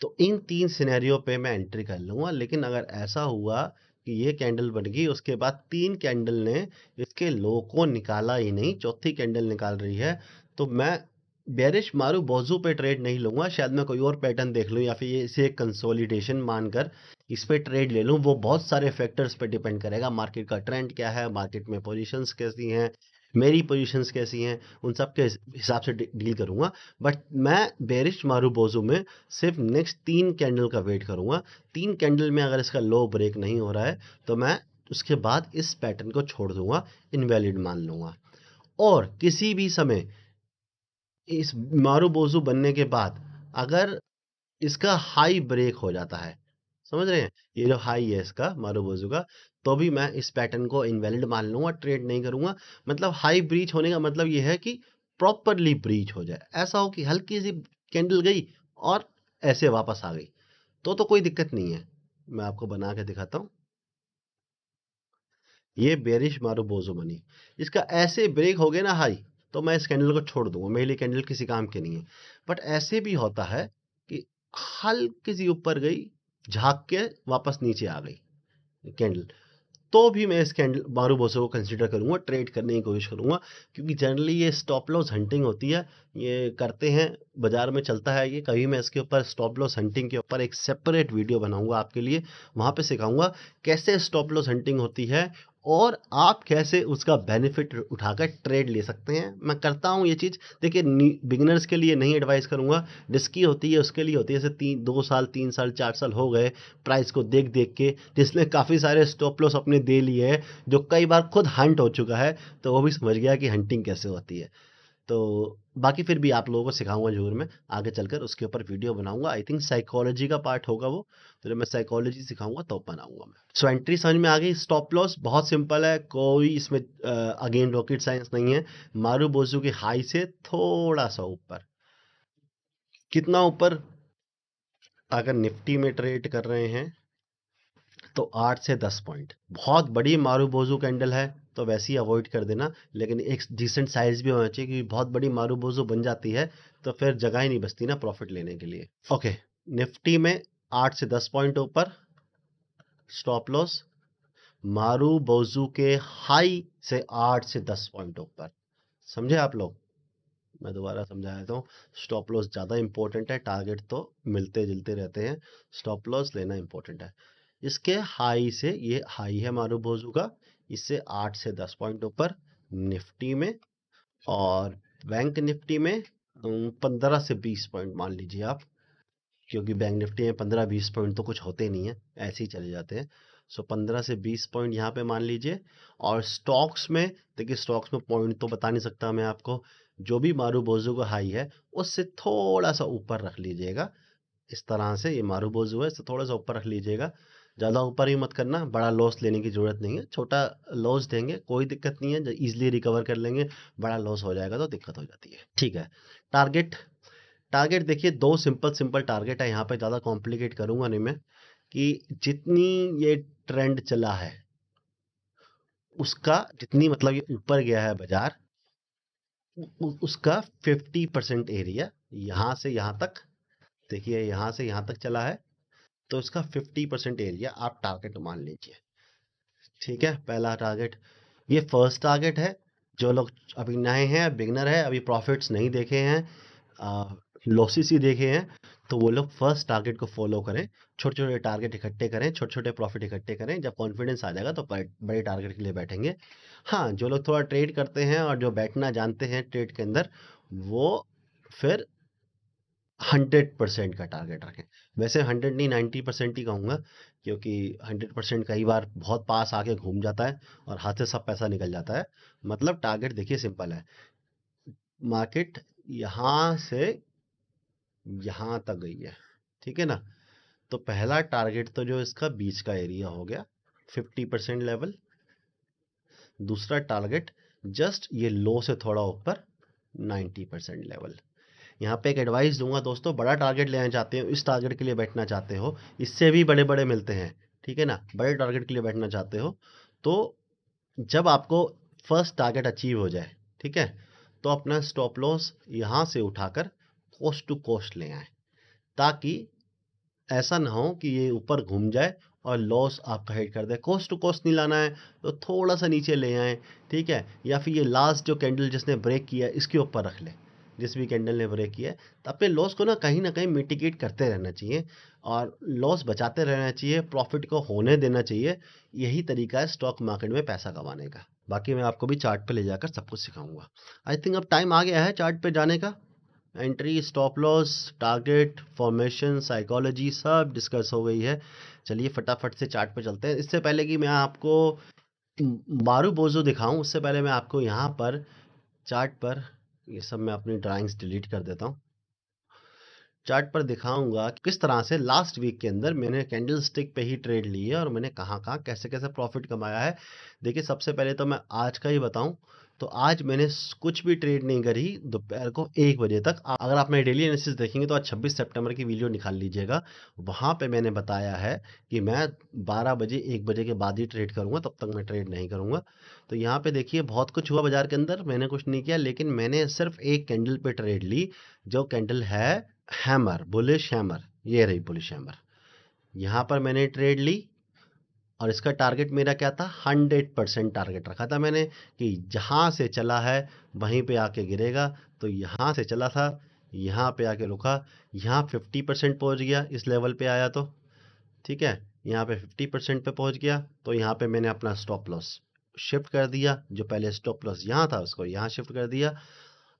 तो इन तीन सिनेरियो पे मैं एंट्री कर लूंगा। लेकिन अगर ऐसा हुआ कि ये कैंडल बन गई, उसके बाद तीन कैंडल ने इसके लो को निकाला ही नहीं, चौथी कैंडल निकाल रही है, तो मैं बेरिश मारू बोजू पे ट्रेड नहीं लूंगा। शायद मैं कोई और पैटर्न देख लूं, या फिर ये इसे एक कंसोलिडेशन मानकर इस पे ट्रेड ले लूं। वो बहुत सारे फैक्टर्स पे डिपेंड करेगा, मार्केट का ट्रेंड क्या है, मार्केट में पोजीशंस कैसी हैं, मेरी पोजीशंस कैसी हैं, उन सब के हिसाब से डील करूंगा। बट मैं बेरिश मारू बोजू में सिर्फ नेक्स्ट तीन कैंडल का वेट करूंगा। तीन कैंडल में अगर इसका लो ब्रेक नहीं हो रहा है तो मैं उसके बाद इस पैटर्न को छोड़ दूंगा, इनवैलिड मान लूंगा। और किसी भी समय इस मारूबोजू बनने के बाद अगर इसका हाई ब्रेक हो जाता है, समझ रहे हैं, ये जो हाई है इसका मारूबोजू का, तो भी मैं इस पैटर्न को इनवैलिड मान लूंगा, ट्रेड नहीं करूंगा। मतलब हाई ब्रीच होने का मतलब ये है कि प्रॉपरली ब्रीच हो जाए, ऐसा हो कि हल्की सी कैंडल गई और ऐसे वापस आ गई, तो कोई दिक्कत नहीं है। मैं आपको बना के दिखाता हूँ। ये बेरिश मारूबोजू बनी, इसका ऐसे ब्रेक हो गया ना हाई, तो मैं इस कैंडल को छोड़ दूंगा, मेरे लिए कैंडल किसी काम की नहीं है। बट ऐसे भी होता है कि हल्की सी ऊपर गई, झाँक के वापस नीचे आ गई कैंडल, तो भी मैं इस कैंडल मारूबोजू को कंसीडर करूंगा, ट्रेड करने की कोशिश करूंगा। क्योंकि जनरली ये स्टॉप लॉस हंटिंग होती है, ये करते हैं, बाजार में चलता है ये। कभी मैं इसके ऊपर स्टॉप लॉस हंटिंग के ऊपर एक सेपरेट वीडियो बनाऊंगा आपके लिए, वहां पे सिखाऊंगा कैसे स्टॉप लॉस हंटिंग होती है और आप कैसे उसका बेनिफिट उठाकर ट्रेड ले सकते हैं। मैं करता हूँ ये चीज़। देखिए, बिगिनर्स के लिए नहीं एडवाइस करूँगा, रिस्की होती है उसके लिए होती है। जैसे 2 साल 3 साल 4 साल हो गए प्राइस को देख देख के, जिसने काफ़ी सारे स्टॉप लॉस अपने दे लिए हैं, जो कई बार खुद हंट हो चुका है, तो वो भी समझ गया कि हंटिंग कैसे होती है। तो बाकी फिर भी आप लोगों को सिखाऊंगा ज़रूर, मैं आगे चलकर उसके ऊपर वीडियो बनाऊंगा। आई थिंक साइकोलॉजी का पार्ट होगा वो, तो जब मैं साइकोलॉजी सिखाऊंगा तो बनाऊंगा मैं। सो एंट्री समझ में आ गई। स्टॉप लॉस बहुत सिंपल है, कोई इसमें अगेन रॉकेट साइंस नहीं है। मारू बोजू की हाई से थोड़ा सा ऊपर, कितना ऊपर, अगर निफ्टी में ट्रेड कर रहे हैं तो 8 से 10 पॉइंट। बहुत बड़ी मारूबोजू कैंडल है तो वैसे ही अवॉइड कर देना, लेकिन एक डिसेंट साइज भी होना चाहिए, क्योंकि बहुत बड़ी मारूबोजू बन जाती है तो फिर जगह ही नहीं बचती ना प्रॉफिट लेने के लिए। ओके, निफ्टी में 8 से 10 पॉइंट ऊपर स्टॉप लॉस, मारूबोजू के हाई से 8 से 10 पॉइंट ऊपर। समझे आप लोग? मैं दोबारा समझा देता हूँ। स्टॉप लॉस ज़्यादा इंपॉर्टेंट है, टारगेट तो मिलते जुलते रहते हैं, स्टॉप लॉस लेना इंपॉर्टेंट है। इसके हाई से, ये हाई है मारूबोजू का, इससे 8 से 10 पॉइंट ऊपर निफ्टी में, और बैंक निफ्टी में 15 से 20 पॉइंट मान लीजिए आप, क्योंकि बैंक निफ्टी में 15-20 पॉइंट तो कुछ होते नहीं है, ऐसे ही चले जाते हैं। सो 15 से 20 पॉइंट यहाँ पे मान लीजिए। और स्टॉक्स में देखिए, स्टॉक्स में पॉइंट तो बता नहीं सकता मैं आपको, जो भी मारूबोजू का हाई है उससे थोड़ा सा ऊपर रख लीजिएगा। इस तरह से ये मारूबोजू है, इससे थोड़ा सा ऊपर रख लीजिएगा। ज़्यादा ऊपर ही मत करना, बड़ा लॉस लेने की ज़रूरत नहीं है। छोटा लॉस देंगे कोई दिक्कत नहीं है, ईजिली रिकवर कर लेंगे। बड़ा लॉस हो जाएगा तो दिक्कत हो जाती है। ठीक है, टारगेट। टारगेट देखिए, दो सिंपल सिंपल टारगेट है, यहाँ पे ज़्यादा कॉम्प्लिकेट करूँगा नहीं मैं। कि जितनी ये ट्रेंड चला है उसका, जितनी मतलब ये ऊपर गया है बाजार, उसका 50% एरिया यहाँ से यहाँ तक, देखिए यहाँ से यहाँ तक चला है, तो इसका 50% एरिया आप टारगेट मान लीजिए। ठीक है, पहला टारगेट। ये फर्स्ट टारगेट है। जो लोग अभी नए हैं, बिगनर है, अभी प्रॉफिट्स नहीं देखे हैं, लॉसेस ही देखे हैं, तो वो लोग फर्स्ट टारगेट को फॉलो करें। छोटे छोटे टारगेट इकट्ठे करें, छोटे छोटे प्रॉफिट इकट्ठे करें। जब कॉन्फिडेंस आ जाएगा तो बड़े टारगेट के लिए बैठेंगे। हाँ, जो लोग थोड़ा ट्रेड करते हैं और जो बैठना जानते हैं ट्रेड के अंदर, वो फिर 100% का टारगेट रखें। वैसे 100 नहीं, 90% ही कहूँगा, क्योंकि 100% कई बार बहुत पास आके घूम जाता है और हाथ से सब पैसा निकल जाता है। मतलब टारगेट देखिए सिंपल है, मार्केट यहाँ से यहाँ तक गई है, ठीक है ना। तो पहला टारगेट तो जो इसका बीच का एरिया हो गया 50% लेवल। दूसरा टारगेट जस्ट ये लो से थोड़ा ऊपर 90% लेवल। यहाँ पे एक एडवाइस दूंगा दोस्तों, बड़ा टारगेट लेना चाहते हो, इस टारगेट के लिए बैठना चाहते हो, इससे भी बड़े बड़े मिलते हैं, ठीक है ना, बड़े टारगेट के लिए बैठना चाहते हो, तो जब आपको फर्स्ट टारगेट अचीव हो जाए, ठीक है, तो अपना स्टॉप लॉस यहाँ से उठाकर कोस्ट टू कोस्ट ले आए, ताकि ऐसा ना हो कि ये ऊपर घूम जाए और लॉस आपका हिट कर दे। कोस्ट टू कोस्ट नहीं लाना है, तो थोड़ा सा नीचे ले आए, ठीक है। या फिर ये लास्ट जो कैंडल जिसने ब्रेक किया इसके ऊपर रख ले, जिस भी कैंडल ने ब्रेक किया है, तो अपने लॉस को ना कहीं मिटिगेट करते रहना चाहिए और लॉस बचाते रहना चाहिए, प्रॉफिट को होने देना चाहिए। यही तरीका है स्टॉक मार्केट में पैसा कमाने का। बाकी मैं आपको भी चार्ट पे ले जाकर सब कुछ सिखाऊंगा। आई थिंक अब टाइम आ गया है चार्ट पे जाने का। Entry, stop loss, target, formation, psychology सब डिस्कस हो गई है। चलिए फटाफट से चार्ट पे चलते हैं। इससे पहले कि मैं आपको मारू बोझो दिखाऊं, उससे पहले मैं आपको यहाँ पर चार्ट पर, ये सब मैं अपनी ड्राइंग्स डिलीट कर देता हूँ, चार्ट पर दिखाऊंगा कि किस तरह से लास्ट वीक के अंदर मैंने कैंडल स्टिक पे ही ट्रेड ली है और मैंने कहाँ कहाँ कैसे कैसे प्रॉफिट कमाया है। देखिए, सबसे पहले तो मैं आज का ही बताऊं, तो आज मैंने कुछ भी ट्रेड नहीं करी दोपहर को 1 बजे तक। अगर आप मेरे डेली एनालिसिस देखेंगे तो आज 26 सितंबर की वीडियो निकाल लीजिएगा, वहाँ पे मैंने बताया है कि मैं 12 बजे 1 बजे के बाद ही ट्रेड करूँगा, तब तक मैं ट्रेड नहीं करूँगा। तो यहाँ पे देखिए बहुत कुछ हुआ बाजार के अंदर, मैंने कुछ नहीं किया, लेकिन मैंने सिर्फ एक कैंडल पे ट्रेड ली, जो कैंडल है हैमर, बुलिश हैमर, ये रही बुलिश हैमर। यहाँ पर मैंने ट्रेड ली और इसका टारगेट मेरा क्या था, 100% टारगेट रखा था मैंने कि जहाँ से चला है वहीं पे आके गिरेगा। तो यहाँ से चला था, यहाँ पे आके रुका, यहाँ 50% पहुँच गया, इस लेवल पे आया तो ठीक है, यहाँ पे 50% पे पहुँच गया, तो यहाँ पे मैंने अपना स्टॉप लॉस शिफ्ट कर दिया, जो पहले स्टॉप लॉस यहाँ था उसको यहाँ शिफ्ट कर दिया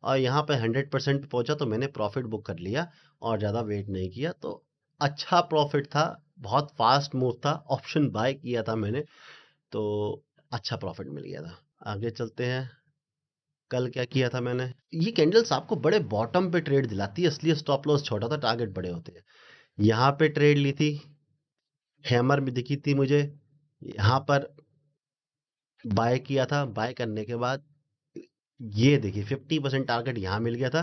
और यहाँ पे 100% पे पहुंचा तो मैंने प्रॉफिट बुक कर लिया और ज़्यादा वेट नहीं किया। तो अच्छा प्रॉफिट था, बहुत फास्ट मूव था, ऑप्शन बाय किया था मैंने, तो अच्छा प्रॉफिट मिल गया था। आगे चलते हैं। कल क्या किया था मैंने, ये कैंडल्स आपको बड़े बॉटम पे ट्रेड दिलाती है, इसलिए स्टॉप लॉस छोटा था, टारगेट बड़े होते हैं। यहाँ पे ट्रेड ली थी, हैमर भी दिखी थी मुझे, यहाँ पर बाय किया था। बाय करने के बाद ये देखिए 50% टारगेट यहाँ मिल गया था,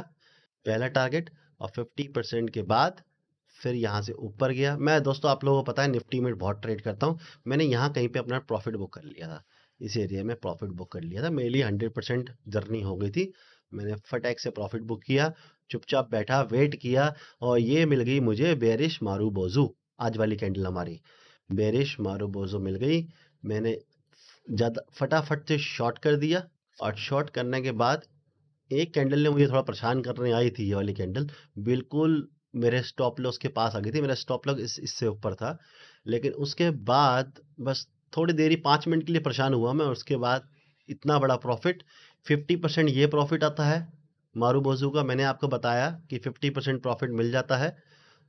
पहला टारगेट। और 50% के बाद फिर यहाँ से ऊपर गया। मैं दोस्तों आप लोगों को पता है निफ्टी में बहुत ट्रेड करता हूँ, मैंने यहाँ कहीं पे अपना प्रॉफिट बुक कर लिया था, इस एरिया में प्रॉफिट बुक कर लिया था। मेरे लिए 100% जर्नी हो गई थी, मैंने फटाक से प्रॉफिट बुक किया, चुपचाप बैठा, वेट किया और ये मिल गई मुझे बेरिश मारूबोजू। आज वाली कैंडल हमारी बेरिश मारूबोजू मिल गई। मैंने ज़्यादा फटाफट से शॉर्ट कर दिया और शॉर्ट करने के बाद एक कैंडल ने मुझे थोड़ा परेशान करने आई थी, ये वाली कैंडल बिल्कुल मेरे स्टॉप लॉस के पास आ गई थी। मेरा स्टॉप लॉस इससे ऊपर था, लेकिन उसके बाद बस थोड़ी देरी 5 मिनट के लिए परेशान हुआ मैं, और उसके बाद इतना बड़ा प्रॉफिट। 50% ये प्रॉफिट आता है मारू बोजू का, मैंने आपको बताया कि 50% प्रॉफिट मिल जाता है।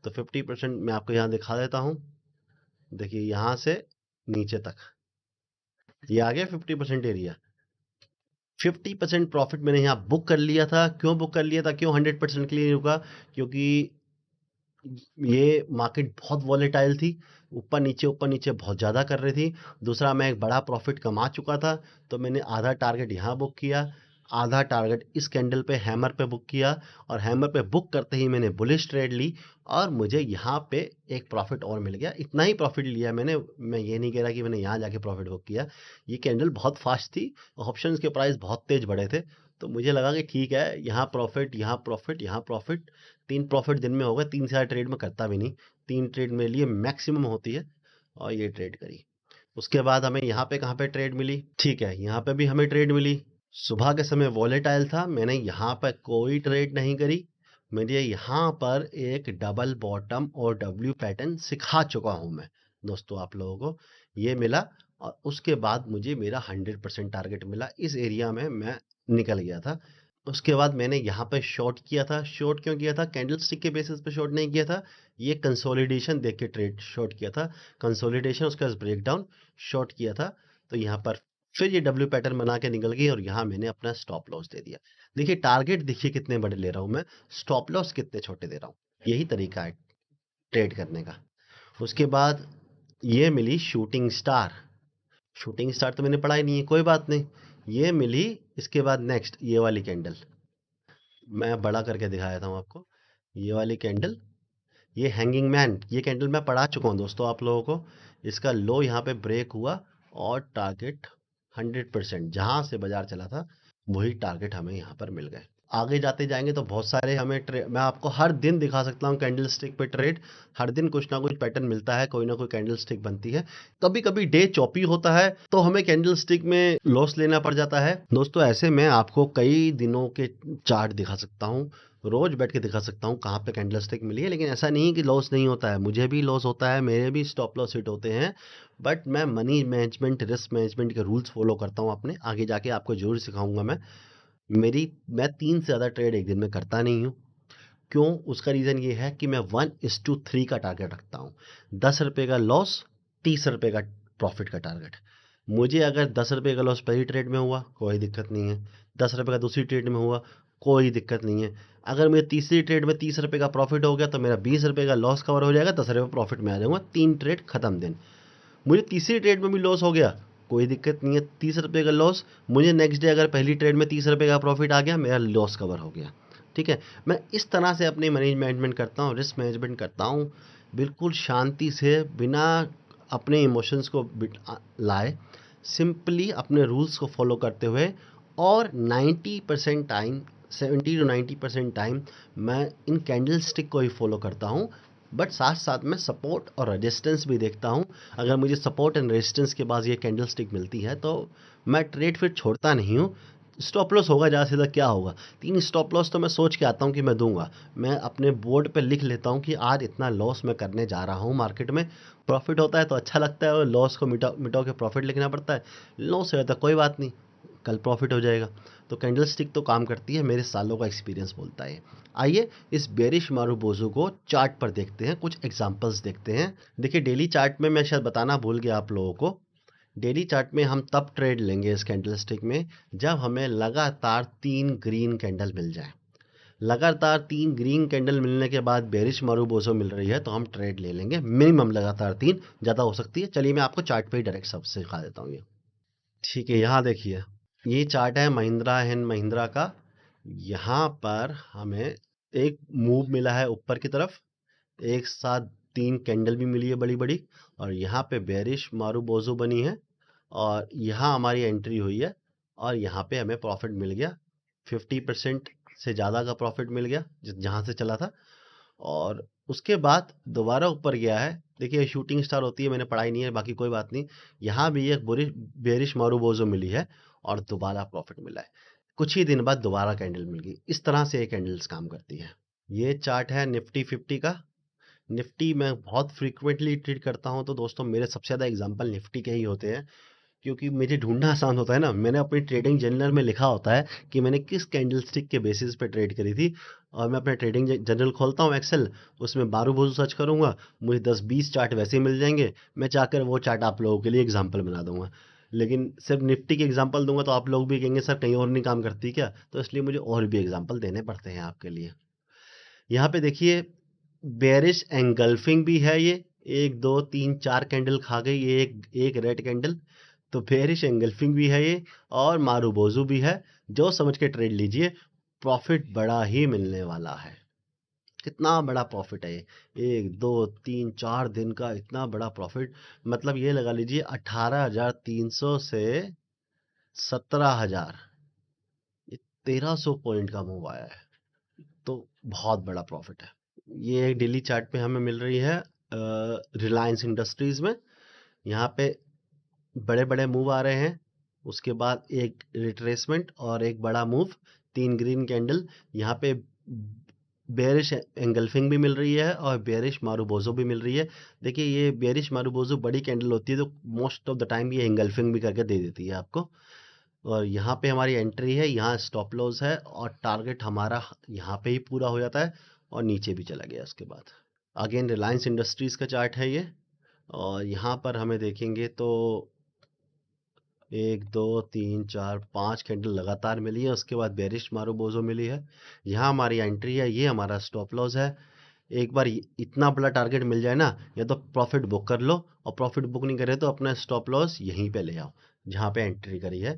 तो 50% मैं आपको यहाँ दिखा देता हूँ, देखिए यहाँ से नीचे तक ये आ गया 50% एरिया। 50% प्रॉफिट मैंने यहाँ बुक कर लिया था। क्यों बुक कर लिया था, क्यों 100% के लिए नहीं रुका, क्योंकि ये मार्केट बहुत वॉलेटाइल थी, ऊपर नीचे बहुत ज़्यादा कर रही थी। दूसरा मैं एक बड़ा प्रॉफिट कमा चुका था, तो मैंने आधा टारगेट यहाँ बुक किया, आधा टारगेट इस कैंडल पे हैमर पे बुक किया, और हैमर पे बुक करते ही मैंने बुलिश ट्रेड ली और मुझे यहाँ पे एक प्रॉफिट और मिल गया। इतना ही प्रॉफिट लिया मैंने, मैं ये नहीं कह रहा कि मैंने यहाँ जाके प्रॉफिट बुक किया। ये कैंडल बहुत फास्ट थी, ऑप्शंस के प्राइस बहुत तेज बढ़े थे, तो मुझे लगा कि ठीक है, यहाँ प्रॉफिट, यहाँ प्रॉफिट, यहाँ प्रॉफिट। 3 प्रॉफिट दिन में हो गए। 3 से ज़्यादा ट्रेड में करता भी नहीं, 3 ट्रेड मेरे लिए मैक्सिमम होती है, और ये ट्रेड करी। उसके बाद हमें यहाँ पे कहाँ पे ट्रेड मिली, ठीक है, यहाँ पे भी हमें ट्रेड मिली। सुबह के समय वॉलेटाइल था, मैंने यहाँ पर कोई ट्रेड नहीं करी। मुझे यहाँ पर एक डबल बॉटम और डब्ल्यू पैटर्न सिखा चुका हूँ मैं दोस्तों आप लोगों को, ये मिला। और उसके बाद मुझे मेरा 100% टारगेट मिला, इस एरिया में मैं निकल गया था। उसके बाद मैंने यहाँ पे शॉर्ट किया था। शॉर्ट क्यों किया था, कैंडलस्टिक के बेसिस पे शॉर्ट नहीं किया था, ये कंसोलिडेशन देख के ट्रेड शॉर्ट किया था। कंसोलिडेशन उसका ब्रेकडाउन शॉर्ट किया था, तो यहाँ पर फिर ये डब्ल्यू पैटर्न बना के निकल गई और यहाँ मैंने अपना स्टॉप लॉस दे दिया। देखिए टारगेट देखिए कितने बड़े ले रहा हूँ मैं, स्टॉप लॉस कितने छोटे दे रहा हूँ, यही तरीका है ट्रेड करने का। उसके बाद ये मिली शूटिंग स्टार। शूटिंग स्टार तो मैंने पढ़ा ही नहीं है, कोई बात नहीं, ये मिली। इसके बाद नेक्स्ट ये वाली कैंडल, मैं बड़ा करके दिखाया था आपको, ये वाली कैंडल, ये हैंगिंग मैन, ये कैंडल मैं पढ़ा चुका हूँ दोस्तों आप लोगों को। इसका लो यहाँ पे ब्रेक हुआ और टारगेट 100% जहाँ से बाजार चला था वही टारगेट हमें यहाँ पर मिल गए। आगे जाते जाएंगे तो बहुत सारे हमें मैं आपको हर दिन दिखा सकता हूँ कैंडल स्टिक पे ट्रेड। हर दिन कुछ ना कुछ पैटर्न मिलता है, कोई ना कोई कैंडल स्टिक बनती है। कभी कभी डे चॉपी होता है तो हमें कैंडल स्टिक में लॉस लेना पड़ जाता है दोस्तों। ऐसे मैं आपको कई दिनों के चार्ट दिखा सकता हूँ, रोज बैठ के दिखा सकता हूँ कहाँ पे कैंडल स्टिक मिली है, लेकिन ऐसा नहीं कि लॉस नहीं होता है, मुझे भी लॉस होता है, मेरे भी स्टॉप लॉस हिट होते हैं। बट मैं मनी मैनेजमेंट, रिस्क मैनेजमेंट के रूल्स फॉलो करता हूँ अपने, आगे जाके आपको जरूर सिखाऊंगा मैं 3 से ज़्यादा ट्रेड एक दिन में करता नहीं हूँ। क्यों, उसका रीज़न ये है कि मैं 1:3 का टारगेट रखता हूँ। 10 रुपये का लॉस, 30 रुपये का प्रॉफिट का टारगेट। मुझे अगर 10 रुपये का लॉस पहली ट्रेड में हुआ कोई दिक्कत नहीं है, 10 रुपये का दूसरी ट्रेड में हुआ कोई दिक्कत नहीं है। अगर मेरे तीसरी ट्रेड में 30 रुपये का प्रॉफिट हो गया तो मेरा 20 रुपये का लॉस कवर हो जाएगा, 10 रुपये प्रॉफिट में आ जाऊँगा, 3 ट्रेड खत्म दिन। मुझे तीसरी ट्रेड में भी लॉस हो गया कोई दिक्कत नहीं है, 30 रुपये का लॉस, मुझे नेक्स्ट डे अगर पहली ट्रेड में 30 रुपये का प्रॉफिट आ गया, मेरा लॉस कवर हो गया। ठीक है, मैं इस तरह से अपनी मनी मैनेजमेंट करता हूँ, रिस्क मैनेजमेंट करता हूँ, बिल्कुल शांति से, बिना अपने इमोशंस को लाए, सिंपली अपने रूल्स को फॉलो करते हुए। और 90% टाइम, 70 to 90% टाइम मैं इन कैंडल स्टिक को ही फॉलो करता हूँ। बट साथ साथ में सपोर्ट और रेजिस्टेंस भी देखता हूँ। अगर मुझे सपोर्ट एंड रेजिस्टेंस के बाद ये कैंडल स्टिक मिलती है तो मैं ट्रेड फिर छोड़ता नहीं हूँ, स्टॉप लॉस होगा ज़्यादा से ज़्यादा क्या होगा, 3 स्टॉप लॉस तो मैं सोच के आता हूँ कि मैं दूंगा। मैं अपने बोर्ड पे लिख लेता हूँ कि आज इतना लॉस मैं करने जा रहा हूँ मार्केट में। प्रॉफिट होता है तो अच्छा लगता है, और लॉस को मिटा मिटाओ के प्रॉफिट लिखना पड़ता है। लॉस हो जाता है कोई बात नहीं, कल प्रॉफिट हो जाएगा। तो कैंडल स्टिक तो काम करती है, मेरे सालों का एक्सपीरियंस बोलता है। आइए इस बेरिश मारूबोजू को चार्ट पर देखते हैं, कुछ एग्जांपल्स देखते हैं। देखिए डेली चार्ट में मैं शायद बताना भूल गया आप लोगों को, डेली चार्ट में हम तब ट्रेड लेंगे इस कैंडल स्टिक में जब हमें लगातार 3 ग्रीन कैंडल मिल जाए। लगातार 3 ग्रीन कैंडल मिलने के बाद बेरिश मारूबोजो मिल रही है तो हम ट्रेड ले लेंगे, मिनिमम लगातार 3, ज़्यादा हो सकती है। चलिए मैं आपको चार्ट पे ही डायरेक्ट सबसे दिखा देता हूँ ये। ठीक है, यहाँ देखिए, ये चार्ट है महिंद्रा एंड महिंद्रा का। यहाँ पर हमें एक मूव मिला है ऊपर की तरफ, एक साथ 3 कैंडल भी मिली है बड़ी बड़ी, और यहाँ पे बेरिश मारूबोजो बनी है, और यहाँ हमारी एंट्री हुई है, और यहाँ पे हमें प्रॉफिट मिल गया। 50% से ज़्यादा का प्रॉफिट मिल गया जहाँ से चला था। और उसके बाद दोबारा ऊपर गया है। देखिए शूटिंग स्टार होती है, मैंने पढ़ाई नहीं है, बाकी कोई बात नहीं। यहाँ भी एक बुरी बेरिश मारूबोजो मिली है और दोबारा प्रॉफिट मिला है। कुछ ही दिन बाद दोबारा कैंडल मिल गई। इस तरह से ये कैंडल्स काम करती है। ये चार्ट है निफ्टी 50 का। निफ्टी मैं बहुत फ्रीक्वेंटली ट्रेड करता हूँ, तो दोस्तों मेरे सबसे ज़्यादा एग्जांपल निफ्टी के ही होते हैं, क्योंकि मुझे ढूंढना आसान होता है ना। मैंने अपनी ट्रेडिंग जर्नल में लिखा होता है कि मैंने किस कैंडलस्टिक के बेसिस पे ट्रेड करी थी, और मैं अपना ट्रेडिंग जर्नल खोलता हूँ एक्सेल, उसमें बारू बोजू सर्च करूँगा, मुझे 10-20 चार्ट वैसे ही मिल जाएंगे। मैं चाहकर वो चार्ट आप लोगों के लिए एग्जाम्पल बना दूंगा, लेकिन सिर्फ निफ्टी के एग्जाम्पल दूंगा तो आप लोग भी कहेंगे सर कहीं और नहीं काम करती क्या, तो इसलिए मुझे और भी एग्जाम्पल देने पड़ते हैं आपके लिए। यहाँ पे देखिए बेरिश एंगल्फिंग भी है ये, 1 2 3 4 कैंडल खा गई, ये एक रेड कैंडल, तो बेरिश एंगल्फिंग भी है ये, और मारूबोजू भी है। जो समझ के ट्रेड लीजिए, प्रॉफिट बड़ा ही मिलने वाला है। कितना बड़ा प्रॉफिट है ये, 1 2 3 4 दिन का इतना बड़ा प्रॉफिट। मतलब ये लगा लीजिए 18,300 से 17,000, ये 1300 पॉइंट का मूव आया है, तो बहुत बड़ा प्रॉफिट है। ये एक डेली चार्ट पे हमें मिल रही है रिलायंस इंडस्ट्रीज में। यहाँ पे बड़े बड़े मूव आ रहे हैं, उसके बाद एक रिट्रेसमेंट और एक बड़ा मूव, 3 ग्रीन कैंडल। यहाँ पे बेरिश एंगल्फिंग भी मिल रही है और बेरिश मारूबोजो भी मिल रही है। देखिए ये बेरिश मारूबोजो बड़ी कैंडल होती है तो मोस्ट ऑफ द टाइम ये एंगल्फिंग भी करके दे देती है आपको। और यहाँ पे हमारी एंट्री है, यहाँ स्टॉप लॉस है, और टारगेट हमारा यहाँ पे ही पूरा हो जाता है और नीचे भी चला गया उसके बाद। अगेन रिलायंस इंडस्ट्रीज का चार्ट है ये, और यहाँ पर हमें देखेंगे तो 1 2 3 4 5 कैंडल लगातार मिली है, उसके बाद बेरिश मारूबोजो मिली है। यहाँ हमारी एंट्री है, ये हमारा स्टॉप लॉस है। एक बार इतना बड़ा टारगेट मिल जाए ना, या तो प्रॉफिट बुक कर लो, और प्रॉफिट बुक नहीं करे तो अपना स्टॉप लॉस यहीं पे ले आओ जहाँ पे एंट्री करी है,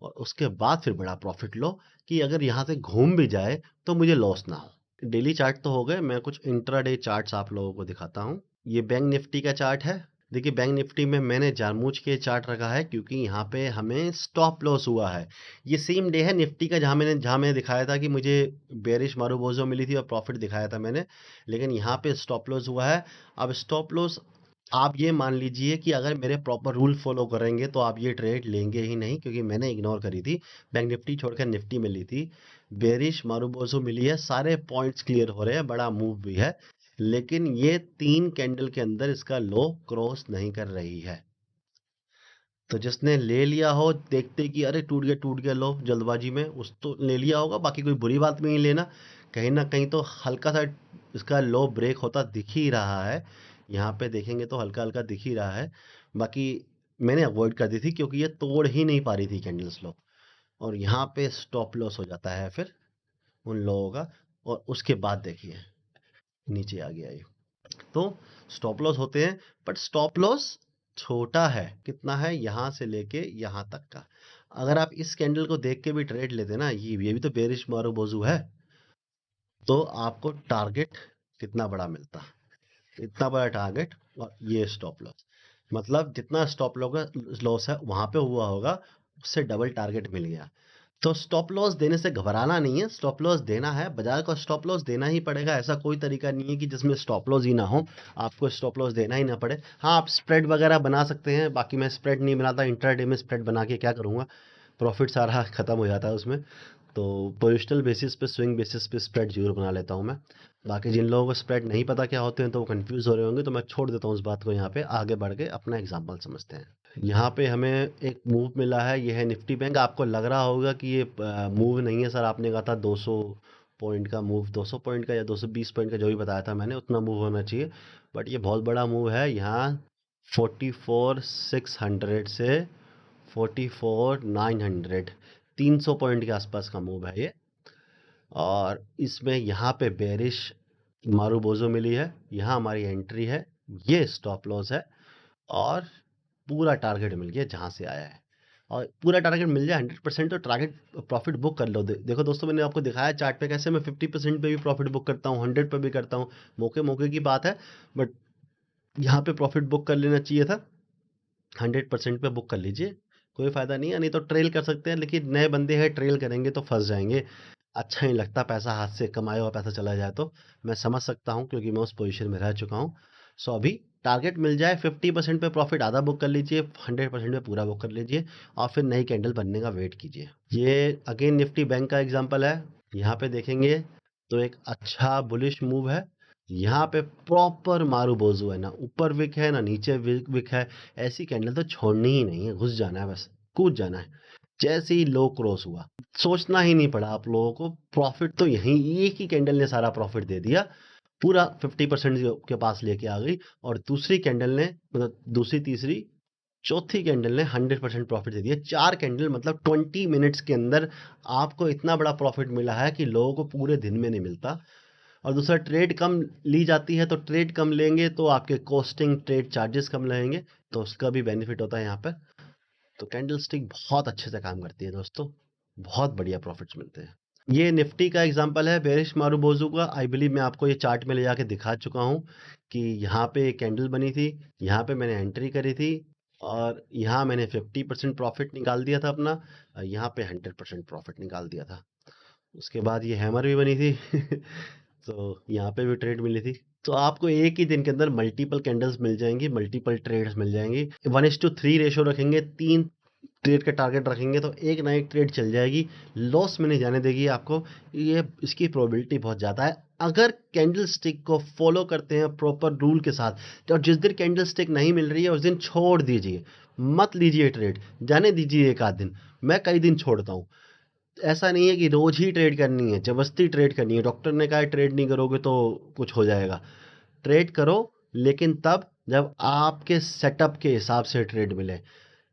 और उसके बाद फिर बड़ा प्रॉफिट लो, कि अगर यहाँ से घूम भी जाए तो मुझे लॉस ना हो। डेली चार्ट तो हो गए, मैं कुछ इंट्राडे चार्ट्स आप लोगों को दिखाता हूँ। ये बैंक निफ्टी का चार्ट है। देखिए बैंक निफ्टी में मैंने जानबूझ के चार्ट रखा है क्योंकि यहाँ पे हमें स्टॉप लॉस हुआ है। ये सेम डे है निफ्टी का जहाँ मैंने दिखाया था कि मुझे बेरिश मारूबोजो मिली थी और प्रॉफिट दिखाया था मैंने, लेकिन यहाँ पे स्टॉप लॉस हुआ है। अब स्टॉप लॉस आप ये मान लीजिए कि अगर मेरे प्रॉपर रूल फॉलो करेंगे तो आप ये ट्रेड लेंगे ही नहीं, क्योंकि मैंने इग्नोर करी थी। बैंक निफ्टी छोड़कर निफ्टी मिली थी, बेरिश मारूबोजो मिली है, सारे पॉइंट्स क्लियर हो रहे हैं, बड़ा मूव भी है, लेकिन ये 3 कैंडल के अंदर इसका लो क्रॉस नहीं कर रही है। तो जिसने ले लिया हो देखते कि अरे टूट गया लो जल्दबाजी में, उस तो ले लिया होगा, बाकी कोई बुरी बात नहीं लेना। कहीं ना कहीं तो हल्का सा इसका लो ब्रेक होता दिख ही रहा है, यहाँ पे देखेंगे तो हल्का हल्का दिख ही रहा है। बाकी मैंने अवॉइड कर दी थी क्योंकि ये तोड़ ही नहीं पा रही थी कैंडल्स लो, और यहाँ पे स्टॉप लॉस हो जाता है फिर उन लोगों का। और उसके बाद देखिए नीचे आ गया ये, तो स्टॉप लॉस होते हैं, बट स्टॉप लॉस छोटा है। कितना है, यहाँ से लेके यहाँ तक का। अगर आप इस कैंडल को देख के भी ट्रेड लेते ना, ये भी तो बेरिश मारूबोजू है, तो आपको टारगेट कितना बड़ा मिलता, इतना बड़ा टारगेट, और ये स्टॉप लॉस, मतलब जितना स्टॉप लॉस है वहां पे हुआ होगा उससे डबल टारगेट मिल गया। तो स्टॉप लॉस देने से घबराना नहीं है, स्टॉप लॉस देना है, बाजार को स्टॉप लॉस देना ही पड़ेगा। ऐसा कोई तरीका नहीं है कि जिसमें स्टॉप लॉस ही ना हो, आपको स्टॉप लॉस देना ही ना पड़े। हाँ आप स्प्रेड वगैरह बना सकते हैं, बाकी मैं स्प्रेड नहीं बनाता, इंट्राडे में स्प्रेड बना के क्या करूँगा, प्रॉफिट सारा ख़त्म हो जाता है उसमें। तो पोजिशनल बेसिस पे, स्विंग बेसिस पे स्प्रेड ज़रूर बना लेता हूँ मैं। बाकी जिन लोगों को स्प्रेड नहीं पता क्या होते हैं तो वो कंफ्यूज हो रहे होंगे, तो मैं छोड़ देता हूँ उस बात को। यहाँ पे आगे बढ़ के अपना एग्जांपल समझते हैं। यहाँ पे हमें एक मूव मिला है, ये है निफ्टी बैंक। आपको लग रहा होगा कि ये मूव नहीं है सर, आपने कहा था 200 पॉइंट का मूव, 200 पॉइंट का या 220 पॉइंट का, जो भी बताया था मैंने उतना मूव होना चाहिए। बट ये बहुत बड़ा मूव है। यहाँ 44,600 से 44,900, 300 पॉइंट के आसपास का मूव है ये। और इसमें यहाँ पे बेरिश मारूबोजो मिली है, यहाँ हमारी एंट्री है, ये स्टॉप लॉस है, और पूरा टारगेट मिल गया जहाँ से आया है। और पूरा टारगेट मिल जाए 100%, तो टारगेट प्रॉफिट बुक कर लो। देखो दोस्तों, मैंने आपको दिखाया चार्ट पे कैसे मैं 50% पे भी प्रॉफिट बुक करता हूँ, 100 पे भी करता हूँ। मौके मौके की बात है, बट यहाँ पे प्रॉफिट बुक कर लेना चाहिए था। 100% पे बुक कर लीजिए, कोई फ़ायदा नहीं है। नहीं तो ट्रेल कर सकते हैं, लेकिन नए बंदे हैं, ट्रेल करेंगे तो फंस जाएंगे। अच्छा नहीं लगता पैसा हाथ से कमाया हुआ पैसा चला जाए तो। मैं समझ सकता हूँ क्योंकि मैं उस पोजीशन में रह चुका हूँ। सो अभी टारगेट मिल जाए 50% पे प्रॉफिट आधा बुक कर लीजिए, 100% पे पूरा बुक कर लीजिए, और फिर नई कैंडल बनने का वेट कीजिए। ये अगेन निफ्टी बैंक का एग्जांपल है। यहाँ पे देखेंगे तो एक अच्छा बुलिश मूव है। यहाँ पे प्रॉपर मारूबोजू है, ना ऊपर विक है ना नीचे विक है। ऐसी कैंडल तो छोड़नी ही नहीं है, घुस जाना है, बस कूद जाना है। जैसे ही लो क्रॉस हुआ, सोचना ही नहीं पड़ा आप लोगों को, प्रॉफिट तो यहीं एक ही कैंडल ने सारा प्रॉफिट दे दिया, पूरा 50% के पास लेके आ गई। और दूसरी कैंडल ने, मतलब दूसरी, तीसरी, चौथी कैंडल ने 100% प्रॉफिट दे दिया। 4 कैंडल मतलब 20 मिनट्स के अंदर आपको इतना बड़ा प्रॉफिट मिला है कि लोगों को पूरे दिन में नहीं मिलता। और दूसरा, ट्रेड कम ली जाती है, तो ट्रेड कम लेंगे तो आपके कॉस्टिंग ट्रेड चार्जेस कम लगेंगे, तो उसका भी बेनिफिट होता है यहाँ पर। तो कैंडल स्टिक बहुत अच्छे से काम करती है दोस्तों, बहुत बढ़िया प्रॉफिट्स मिलते हैं। ये निफ्टी का एग्जांपल है बेरिश मारूबोजू का। आई बिलीव मैं आपको ये चार्ट में ले जाके दिखा चुका हूँ कि यहाँ पे एक कैंडल बनी थी, यहाँ पे मैंने एंट्री करी थी, और यहाँ मैंने 50% प्रॉफिट निकाल दिया था अपना, और यहाँ पे 100% प्रॉफिट निकाल दिया था। उसके बाद ये हैमर भी बनी थी तो यहाँ पे भी ट्रेड मिली थी। तो आपको एक ही दिन के अंदर मल्टीपल कैंडल्स मिल जाएंगी, मल्टीपल ट्रेड्स मिल जाएंगी। 1:3 रेशो रखेंगे, 3 ट्रेड का टारगेट रखेंगे, तो एक ना एक ट्रेड चल जाएगी, लॉस में नहीं जाने देगी आपको। ये इसकी प्रोबेबिलिटी बहुत ज़्यादा है अगर कैंडल स्टिक को फॉलो करते हैं प्रॉपर रूल के साथ। और जिस दिन कैंडल स्टिक नहीं मिल रही है उस दिन छोड़ दीजिए, मत लीजिए ट्रेड, जाने दीजिए एक आध दिन। मैं कई दिन छोड़ता हूँ। ऐसा नहीं है कि रोज ही ट्रेड करनी है, जबरदस्ती ट्रेड करनी है। डॉक्टर ने कहा है ट्रेड नहीं करोगे तो कुछ हो जाएगा। ट्रेड करो, लेकिन तब जब आपके सेटअप के हिसाब से ट्रेड मिले।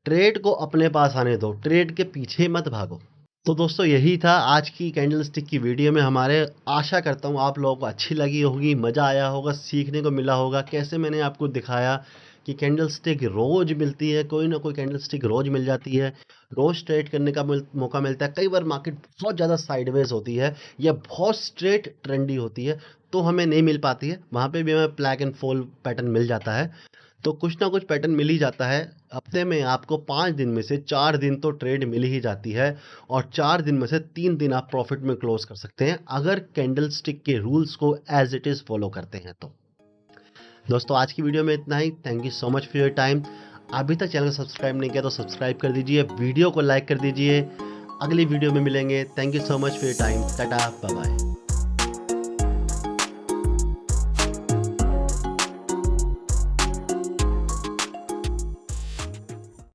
ट्रेड को अपने पास आने दो, ट्रेड के पीछे मत भागो। तो दोस्तों, यही था आज की कैंडल स्टिक की वीडियो में हमारे। आशा करता हूँ आप लोगों को अच्छी लगी होगी, मज़ा आया होगा, सीखने को मिला होगा कैसे मैंने आपको दिखाया कि कैंडल स्टिक रोज़ मिलती है, कोई ना कोई कैंडल स्टिक रोज़ मिल जाती है, रोज़ ट्रेड करने का मौका मिलता है। कई बार मार्केट बहुत ज़्यादा साइडवेज होती है या बहुत स्ट्रेट ट्रेंडी होती है, तो हमें नहीं मिल पाती है, वहाँ पे भी हमें प्लैग एंड फॉल पैटर्न मिल जाता है। तो कुछ ना कुछ पैटर्न मिल ही जाता है। हफ्ते में आपको 5 दिन में से 4 दिन तो ट्रेड मिल ही जाती है, और 4 दिन में से 3 दिन आप प्रॉफिट में क्लोज कर सकते हैं अगर कैंडल स्टिक के रूल्स को एज इट इज़ फॉलो करते हैं तो। दोस्तों, आज की वीडियो में इतना ही। Thank you so much for your time. अभी तक चैनल को सब्सक्राइब नहीं किया तो सब्सक्राइब कर दीजिए, वीडियो को लाइक कर दीजिए। अगली वीडियो में मिलेंगे। Thank you so much for your time. टाटा, बाय बाय।